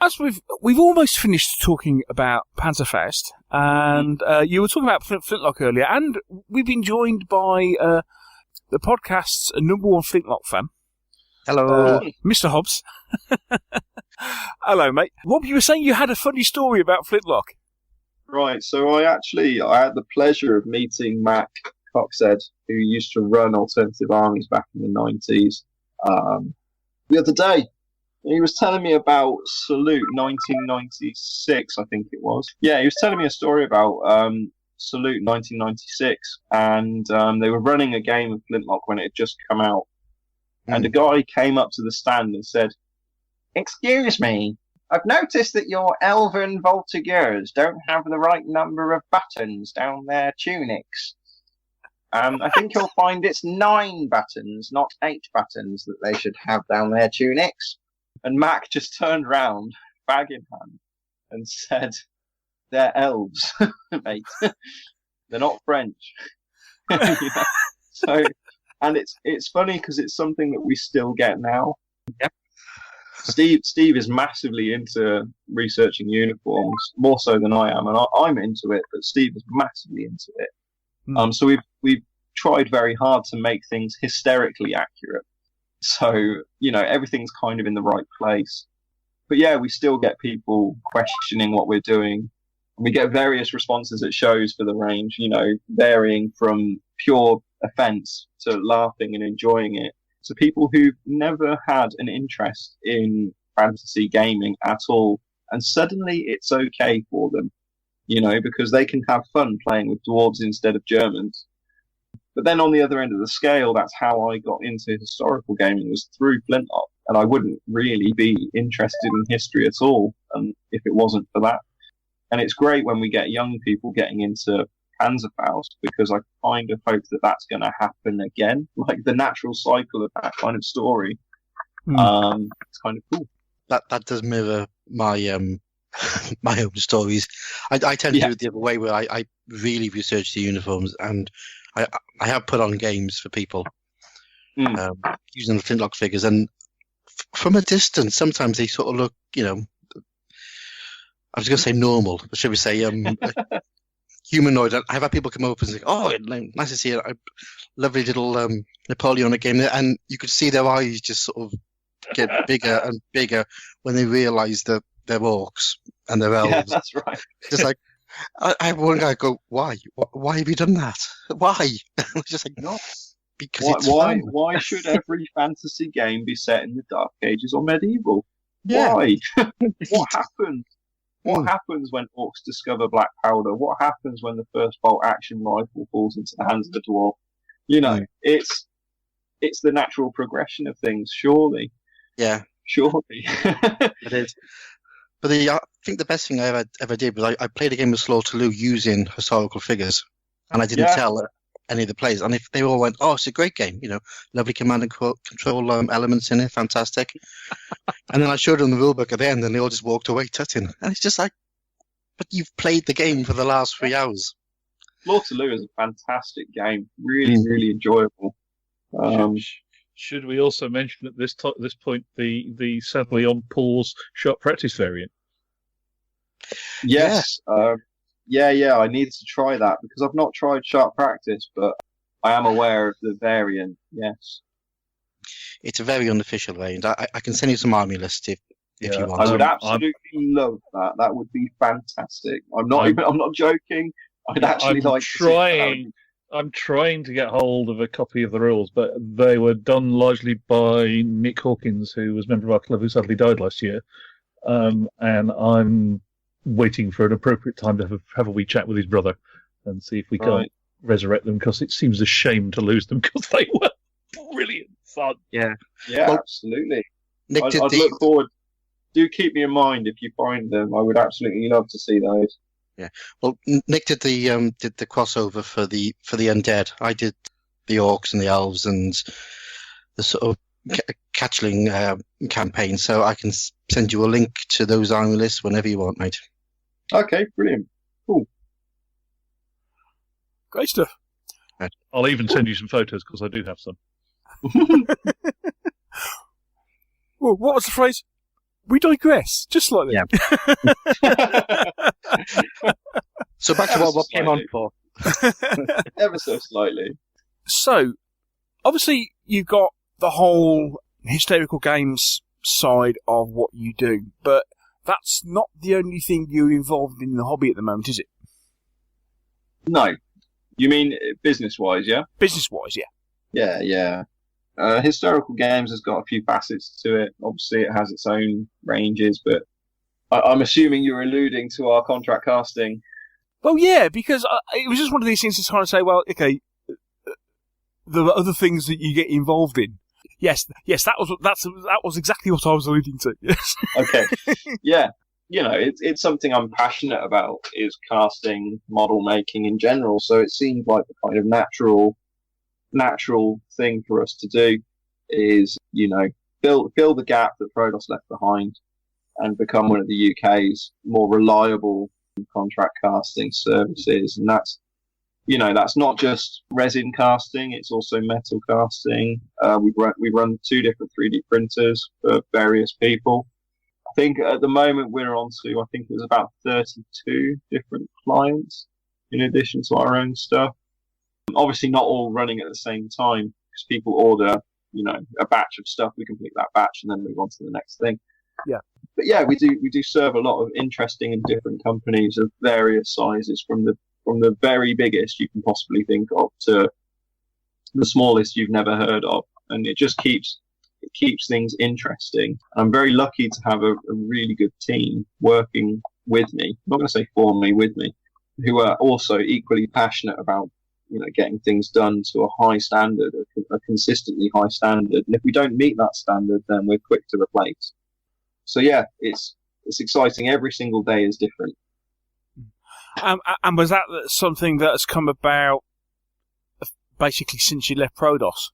As we've almost finished talking about Panzerfauste, and you were talking about Flintlock earlier, and we've been joined by the podcast's number one Flintlock fan. Hello. Mr. Hobbs. Hello, mate. What you were saying, you had a funny story about Flintlock. Right, so I had the pleasure of meeting Mac Coxhead, who used to run Alternative Armies back in the 90s, the other day. And he was telling me about Salute 1996, I think it was. Yeah, he was telling me a story about Salute 1996, and they were running a game of Flintlock when it had just come out. And a guy came up to the stand and said, "Excuse me, I've noticed that your elven voltigeurs don't have the right number of buttons down their tunics. I think you'll find it's 9 buttons, not 8 buttons, that they should have down their tunics." And Mac just turned round, bag in hand, and said, "They're elves, mate. They're not French." So, and it's funny because it's something that we still get now. Yep. Steve is massively into researching uniforms, more so than I am, and I'm into it, but Steve is massively into it. So we've tried very hard to make things hysterically accurate. So, everything's kind of in the right place. But yeah, we still get people questioning what we're doing. We get various responses at shows for the range, varying from pure offence to laughing and enjoying it, to people who've never had an interest in fantasy gaming at all. And suddenly it's okay for them, because they can have fun playing with dwarves instead of Germans. But then on the other end of the scale, that's how I got into historical gaming, was through Flintlock. And I wouldn't really be interested in history at all if it wasn't for that. And it's great when we get young people getting into Panzerfauste, because I kind of hope that that's going to happen again. Like the natural cycle of that kind of story. It's kind of cool. That does mirror my my own stories. I tend to do it the other way, where I really research the uniforms, and I have put on games for people using the Flintlock figures, and from a distance, sometimes they sort of look, I was going to say normal, but should we say, humanoid. I've had people come up and say, "Oh, nice to see a lovely little Napoleonic game," and you could see their eyes just sort of get bigger and bigger when they realise that they're orcs and they're elves. Yeah, that's right. Just like I have one guy go, "Why? Why have you done that? Why?" I'm just like, "No, because it's fun." Why should every fantasy game be set in the Dark Ages or medieval? Yeah. Why? What happens? What happens when orcs discover black powder? What happens when the first bolt action rifle falls into the hands of the dwarf? You know, it's the natural progression of things, surely. Yeah. Surely. It is. But I think the best thing I ever did was I played a game of Slaughterloo using historical figures, and I didn't tell any of the players. And if they all went, "Oh, it's a great game, lovely command and control elements in it, fantastic." And then I showed them the rulebook at the end, and they all just walked away tutting. And it's just like, but you've played the game for the last 3 hours. Slaughterloo is a fantastic game, really, really enjoyable. Should we also mention at this point the sadly on pause sharp practice variant? Yes. Yeah. I need to try that because I've not tried sharp practice, but I am aware of the variant. Yes. It's a very unofficial variant. I can send you some army lists if you want. I would absolutely love that. That would be fantastic. I'm not joking. I'd actually like to. I'm trying to get hold of a copy of the rules, but they were done largely by Nick Hawkins, who was a member of our club who sadly died last year. And I'm waiting for an appropriate time to have a wee chat with his brother and see if we can't resurrect them, because it seems a shame to lose them because they were brilliant fun. Yeah, absolutely. I'd look forward. Do keep me in mind if you find them. I would absolutely love to see those. Yeah, well, Nick did the crossover for the undead. I did the orcs and the elves and the sort of catchling campaign. So I can send you a link to those army lists whenever you want, mate. Okay, brilliant, cool, great stuff. Right. I'll even send you some photos because I do have some. Well, what was the phrase? We digress, just slightly. Yeah. So back to what came on for. Ever so slightly. So, obviously, you've got the whole Hysterical Games side of what you do, but that's not the only thing you're involved in the hobby at the moment, is it? No. You mean business-wise, yeah? Business-wise, yeah. Yeah. Hysterical Games has got a few facets to it. Obviously, it has its own ranges, but I'm assuming you're alluding to our contract casting. Well, yeah, because it was just one of these things to try to say, well, okay, the other things that you get involved in. Yes, that was exactly what I was alluding to. Yes. Okay. Yeah. It's something I'm passionate about, is casting, model making in general. So it seemed like the kind of natural thing for us to do is, fill the gap that Frodos left behind and become one of the UK's more reliable contract casting services. And that's not just resin casting, it's also metal casting. We run 2 different 3D printers for various people. I think at the moment we're on to, I think it was about 32 different clients in addition to our own stuff. Obviously not all running at the same time, because people order, a batch of stuff, we complete that batch and then move on to the next thing. Yeah. But yeah, we do serve a lot of interesting and different companies of various sizes, from the very biggest you can possibly think of to the smallest you've never heard of. And it just keeps things interesting. I'm very lucky to have a really good team working with me. I'm not going to say for me, with me, who are also equally passionate about getting things done to a high standard, a consistently high standard. And if we don't meet that standard, then we're quick to replace. So yeah, it's exciting. Every single day is different. And was that something that has come about basically since you left Prodos?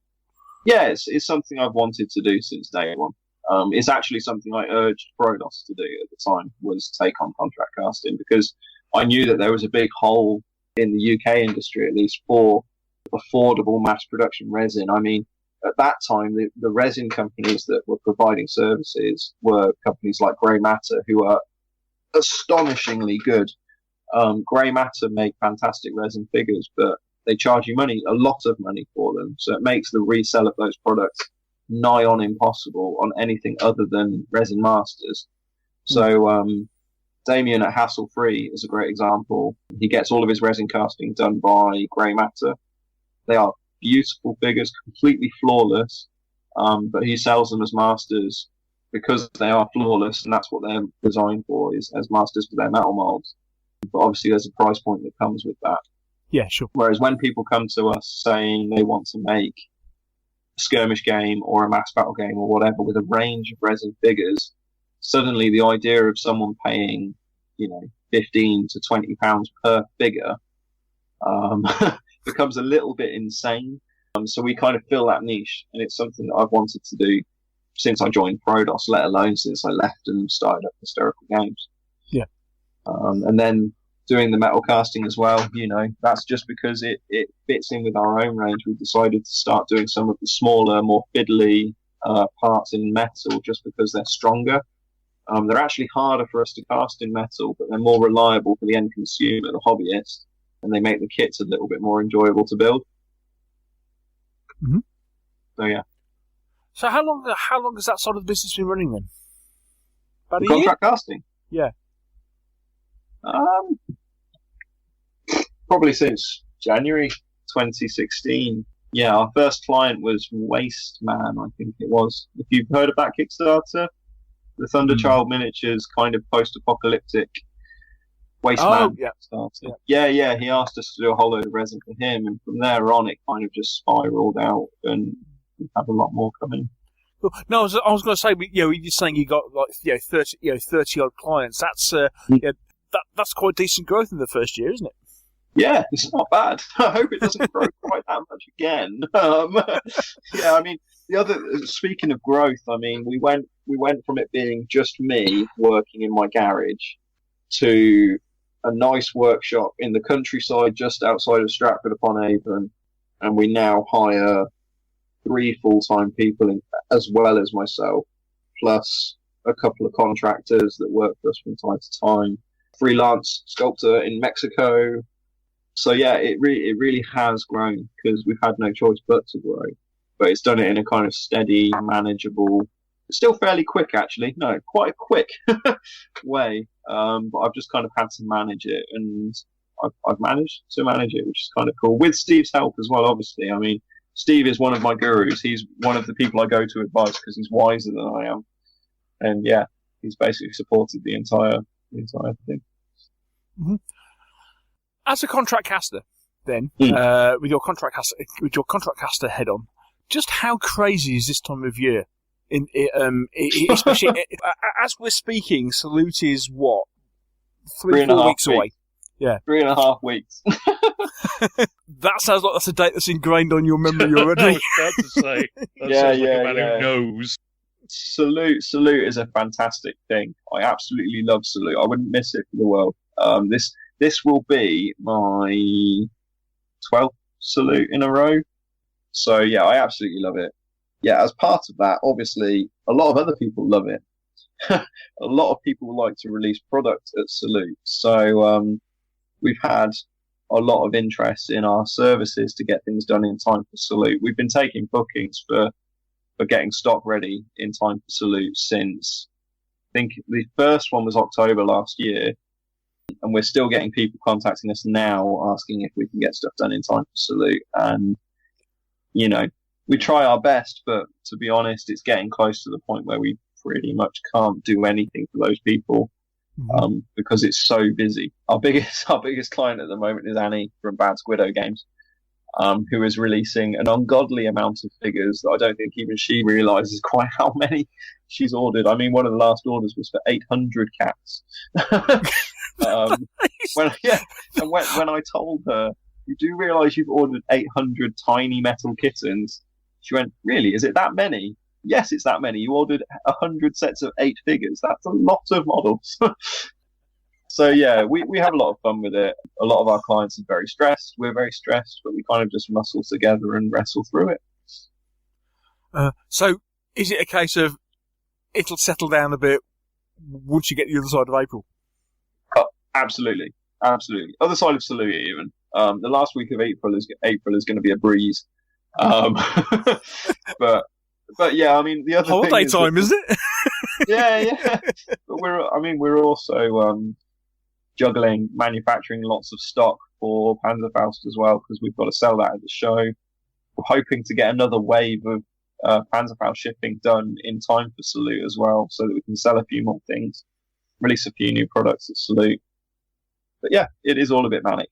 Yeah, it's something I've wanted to do since day one. It's actually something I urged Prodos to do at the time, was take on contract casting, because I knew that there was a big hole in the UK industry, at least, for affordable mass production resin. I mean, at that time, the resin companies that were providing services were companies like Grey Matter, who are astonishingly good. Grey Matter make fantastic resin figures, but they charge you a lot of money for them. So it makes the resale of those products nigh on impossible on anything other than Resin Masters. So Damien at Hassle Free is a great example. He gets all of his resin casting done by Grey Matter. They are beautiful figures, completely flawless, but he sells them as masters because they are flawless, and that's what they're designed for, is as masters for their metal molds. But obviously there's a price point that comes with that. Yeah, sure. Whereas when people come to us saying they want to make a skirmish game or a mass battle game or whatever with a range of resin figures, suddenly the idea of someone paying, £15 to £20 per figure becomes a little bit insane. So we kind of fill that niche, and it's something that I've wanted to do since I joined Prodos, let alone since I left and started up Hysterical Games. Yeah. And then doing the metal casting as well, that's just because it fits in with our own range. We've decided to start doing some of the smaller, more fiddly parts in metal just because they're stronger. They're actually harder for us to cast in metal, but they're more reliable for the end consumer, the hobbyist, and they make the kits a little bit more enjoyable to build. Mm-hmm. So yeah. So how long has that sort of business been running then? About a Contract casting? Yeah. Probably since January 2016. Yeah, our first client was Waste Man, I think it was. If you've heard of that Kickstarter, the Thunderchild Miniatures kind of post-apocalyptic Waste Man Kickstarter. Yeah, he asked us to do a whole load of resin for him, and from there on it kind of just spiraled out, and we have a lot more coming. No, I was going to say, you're saying you got 30 odd clients. That's that's quite decent growth in the first year, isn't it? Yeah, it's not bad. I hope it doesn't grow quite that much again. Yeah, I mean, speaking of growth, I mean, we went from it being just me working in my garage to a nice workshop in the countryside just outside of Stratford upon Avon, and we now hire 3 full-time people as well as myself, plus a couple of contractors that work for us from time to time, freelance sculptor in Mexico. So yeah, it really has grown because we've had no choice but to grow. But it's done it in a kind of steady, manageable, still fairly quick actually. No, quite a quick way. But I've just kind of had to manage it, and I've managed to manage it, which is kind of cool. With Steve's help as well, obviously. I mean, Steve is one of my gurus. He's one of the people I go to advice because he's wiser than I am. And yeah, he's basically supported the entire thing. Mm-hmm. As a contract caster, then, with your contract caster head on, just how crazy is this time of year? Especially as we're speaking, Salute is what, 3-4 weeks away. Yeah, 3.5 weeks. That sounds like that's a date that's ingrained on your memory already. I was about to say. That sounds like a man who knows. Salute is a fantastic thing. I absolutely love Salute. I wouldn't miss it for the world. This will be my 12th Salute in a row. So yeah, I absolutely love it. Yeah, as part of that, obviously, a lot of other people love it. A lot of people like to release product at Salute. So we've had a lot of interest in our services to get things done in time for Salute. We've been taking bookings for getting stock ready in time for Salute since, I think the first one was October last year, and we're still getting people contacting us now asking if we can get stuff done in time for Salute. And, we try our best, but to be honest, it's getting close to the point where we pretty much can't do anything for those people. Because it's so busy. Our biggest client at the moment is Annie from Bad Squiddo Games, who is releasing an ungodly amount of figures that I don't think even she realizes quite how many she's ordered. I mean, one of the last orders was for 800 cats. When I told her, you do realize you've ordered 800 tiny metal kittens? She went, really? Is it that many? Yes, it's that many. You ordered 100 sets of 8 figures. That's a lot of models. So yeah, we have a lot of fun with it. A lot of our clients are very stressed. We're very stressed, but we kind of just muscle together and wrestle through it. So is it a case of it'll settle down a bit once you get to the other side of April? Oh, absolutely. absolutely. Other side of Salute, even. The last week of April is going to be a breeze. But yeah, I mean, the other holiday thing is time, is it? yeah. But we're also juggling manufacturing lots of stock for Panzerfauste as well, because we've got to sell that at the show. We're hoping to get another wave of Panzerfauste shipping done in time for Salute as well, so that we can sell a few more things, release a few new products at Salute. But yeah, it is all a bit manic.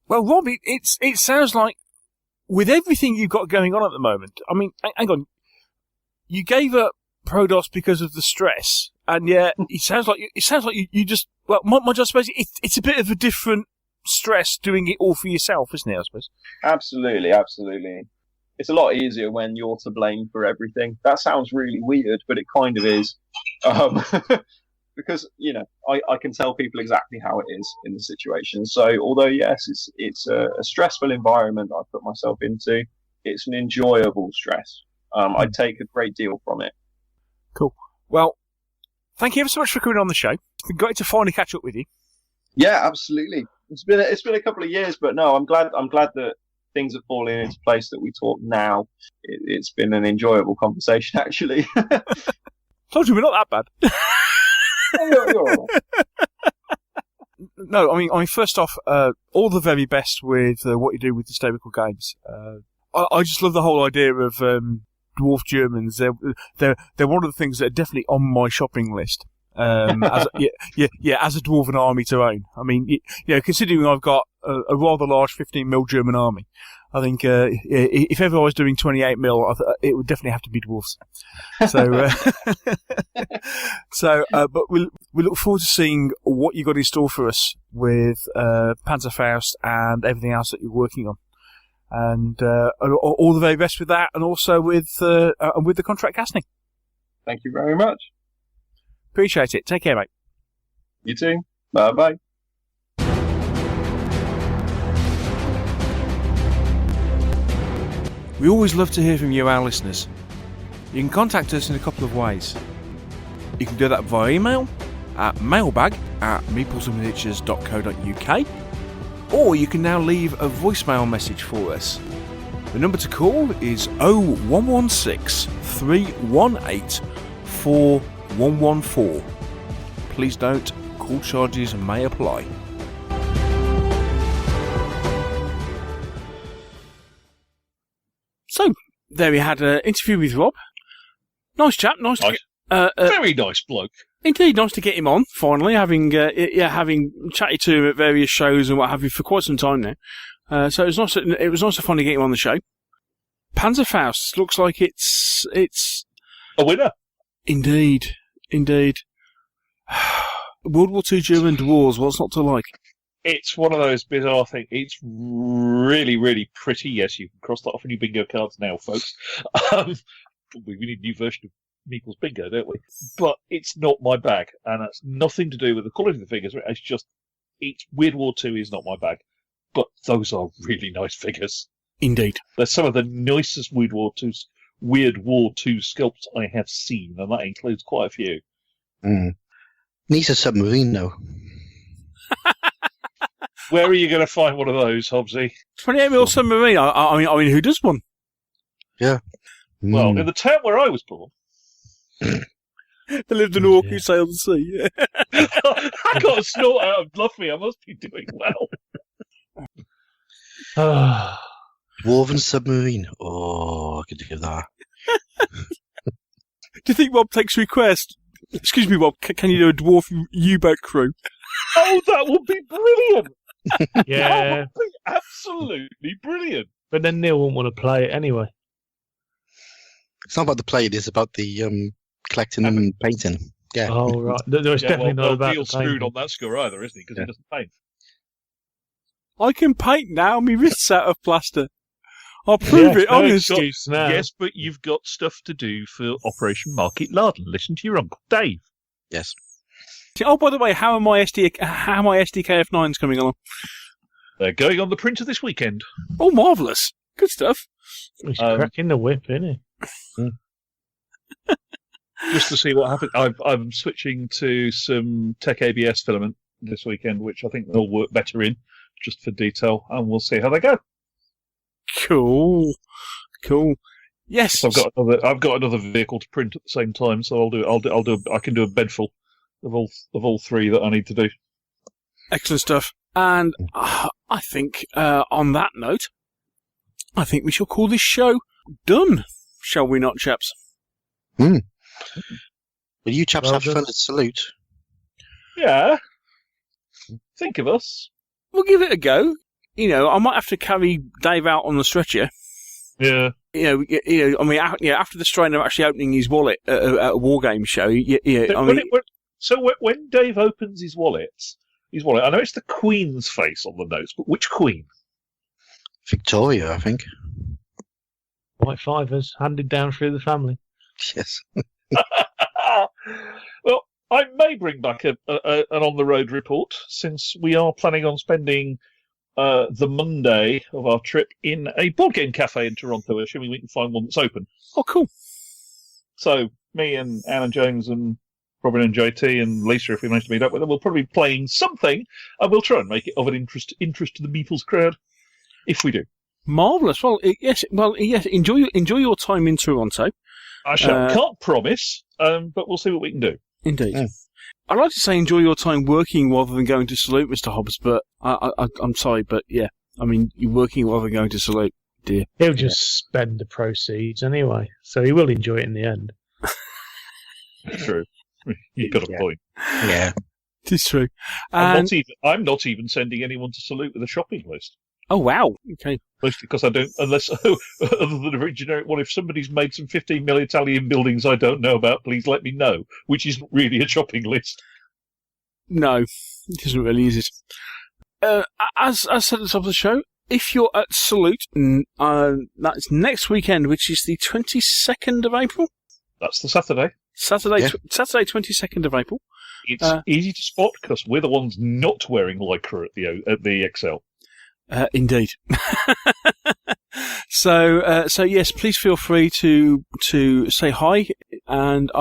Well, Rob, it sounds like with everything you've got going on at the moment, I mean, hang on, you gave up Prodos because of the stress, and yet it sounds like you just, well, I suppose it's a bit of a different stress doing it all for yourself, isn't it, I suppose? Absolutely. It's a lot easier when you're to blame for everything. That sounds really weird, but it kind of is. Because, you know, I can tell people exactly how it is in the situation. So although, yes, it's a stressful environment I put myself into, it's an enjoyable stress. I take a great deal from it. Cool. Well, thank you ever so much for coming on the show. It's been great to finally catch up with you. Yeah, absolutely. It's been a couple of years, but no, I'm glad that things have fallen into place, that we talk now. It's been an enjoyable conversation, actually. Told you we're not that bad. You're all right. No, I mean, first off, all the very best with what you do with Hysterical Games. I just love the whole idea of dwarf Germans. They're one of the things that are definitely on my shopping list. As a dwarven army to own. I mean, considering I've got a rather large 15mm German army, I think if ever I was doing 28mm, it would definitely have to be dwarfs. But we look forward to seeing what you got in store for us with Panzerfauste and everything else that you're working on, and all the very best with that, and also with the contract casting. Thank you very much. Appreciate it. Take care, mate. You too. Bye-bye. We always love to hear from you, our listeners. You can contact us in a couple of ways. You can do that via email at mailbag@meeplesandminiatures.co.uk, or you can now leave a voicemail message for us. The number to call is 0116 318 4114. Please don't. Call charges may apply. So, there we had an interview with Rob. Nice chap. Nice. Very nice bloke. Indeed, nice to get him on, finally, having chatted to him at various shows and what have you for quite some time now. So it was nice to finally get him on the show. Panzerfauste looks like it's a winner. Indeed. World War II German dwarves, what's not to like? It's one of those bizarre things. It's really, really pretty. Yes, you can cross that off on your bingo cards now, folks. We need a new version of Meeples Bingo, don't we? But it's not my bag, and that's nothing to do with the quality of the figures. It's Weird War II is not my bag. But those are really nice figures. Indeed. They're some of the nicest Weird War II sculpts I have seen, and that includes quite a few. Needs a submarine, though. Where are you going to find one of those, Hobbsy? 28mm submarine. I mean, who does one? Yeah. Well, in the town where I was born. They lived in Orc who sailed the sea. I got a snort out of Luffy. I must be doing well. Dwarven submarine. Oh, I could do that. Do you think Rob takes request? Excuse me, Rob, can you do a dwarf U-boat crew? Oh, that would be brilliant! Yeah. That would be absolutely brilliant. But then Neil won't want to play it anyway. It's not about the play, it's about the collecting and painting. Yeah. Oh, right. No, it's definitely not about Neil's the painting. screwed on that score either, isn't he? Because he doesn't paint. I can paint now, my wrist's out of plaster. I'll prove it, honest. Excuse now. Yes, but you've got stuff to do for Operation Market Larden. Listen to your Uncle Dave. Yes. Oh, by the way, how are my SDKF9s coming along? They're going on the printer this weekend. Oh, marvellous. Good stuff. He's cracking the whip, isn't he? Just to see what happens. I'm switching to some Tech ABS filament this weekend, which I think they'll work better in, just for detail, and we'll see how they go. Cool. Yes, So I've got another vehicle to print at the same time, so I can do a bedful of all three that I need to do. excellent stuff. And I think on that note, I think we shall call this show done, shall we not, chaps? Will you chaps Well have done. fun at Salute? Yeah. Think of us. We'll give it a go. You know, I might have to carry Dave out on the stretcher. Yeah. After the strain of actually opening his wallet at a wargame show. When Dave opens his wallet, I know it's the Queen's face on the notes, but which Queen? Victoria, I think. White fivers handed down through the family. Yes. Well, I may bring back an on-the-road report, since we are planning on spending the Monday of our trip in a board game cafe in Toronto, assuming we can find one that's open. Oh, cool. So me and Anna Jones and Robin and JT and Lisa, if we manage to meet up with them, we'll probably be playing something, and we'll try and make it of an interest to the Meeples crowd, if we do. Marvellous. Well, yes. Enjoy your time in Toronto. I can't promise, but we'll see what we can do. Indeed. Yeah. I'd like to say enjoy your time working rather than going to Salute, Mr. Hobbs, but I'm sorry, but yeah. I mean, you're working rather than going to Salute, dear. He'll just spend the proceeds anyway, so he will enjoy it in the end. True. You've got a point. Yeah. It is true. I'm not even sending anyone to Salute with a shopping list. Oh, wow. Okay. Mostly because I don't, unless, other than a very generic one, if somebody's made some 15 million Italian buildings I don't know about, please let me know, which isn't really a shopping list. No, it isn't really, is it? As I said at the top of the show, if you're at Salute, that's next weekend, which is the 22nd of April. That's the Saturday. Saturday, 22nd of April. It's easy to spot because we're the ones not wearing lycra at the XL. Indeed. So yes, please feel free to say hi, and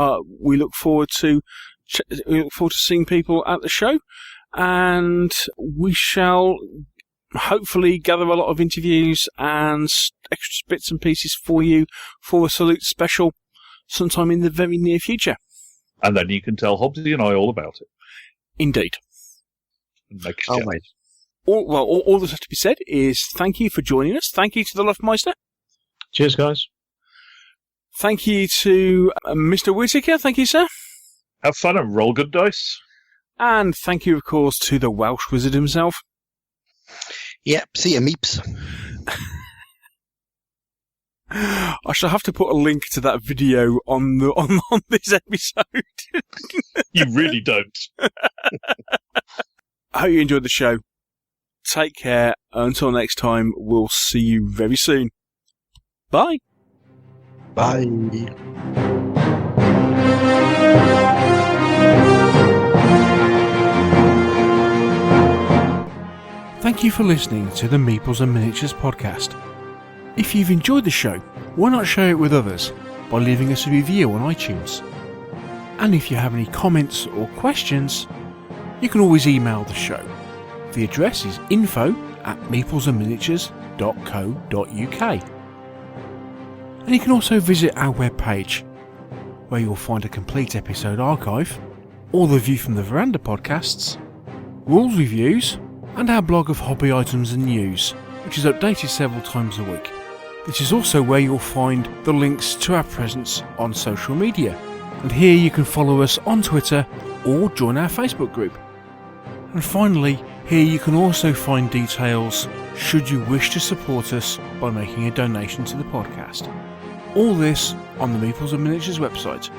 we look forward to seeing people at the show, and we shall hopefully gather a lot of interviews and extra bits and pieces for you for a Salute special sometime in the very near future. And then you can tell Hobbsy and I all about it. Indeed. And make us Oh, jealous. wait. All that's to be said is thank you for joining us. Thank you to the Luftmeister. Cheers, guys. Thank you to Mr. Whittaker. Thank you, sir. Have fun and roll good dice. And thank you, of course, to the Welsh wizard himself. Yep, see you, Meeps. I shall have to put a link to that video on this episode. You really don't. I hope you enjoyed the show. Take care. Until next time, we'll see you very soon. Bye. Bye. Thank you for listening to the Meeples and Miniatures podcast. If you've enjoyed the show, why not share it with others by leaving us a review on iTunes? And if you have any comments or questions, you can always email the show. The address is info@meeplesandminiatures.co.uk. And you can also visit our webpage, where you'll find a complete episode archive, all the View from the Veranda podcasts, rules reviews, and our blog of hobby items and news, which is updated several times a week. This is also where you'll find the links to our presence on social media. And here you can follow us on Twitter or join our Facebook group. And finally, here you can also find details should you wish to support us by making a donation to the podcast. All this on the Meeples and Miniatures website,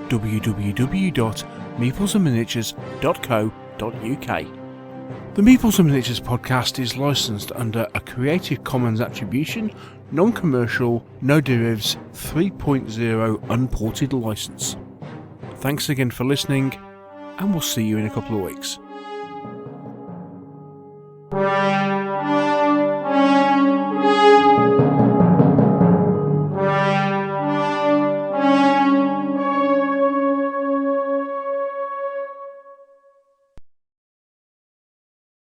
www.meeplesandminiatures.co.uk. The Meeples and Miniatures podcast is licensed under a Creative Commons Attribution, Non-Commercial, No Derivatives 3.0 Unported license. Thanks again for listening, and we'll see you in a couple of weeks.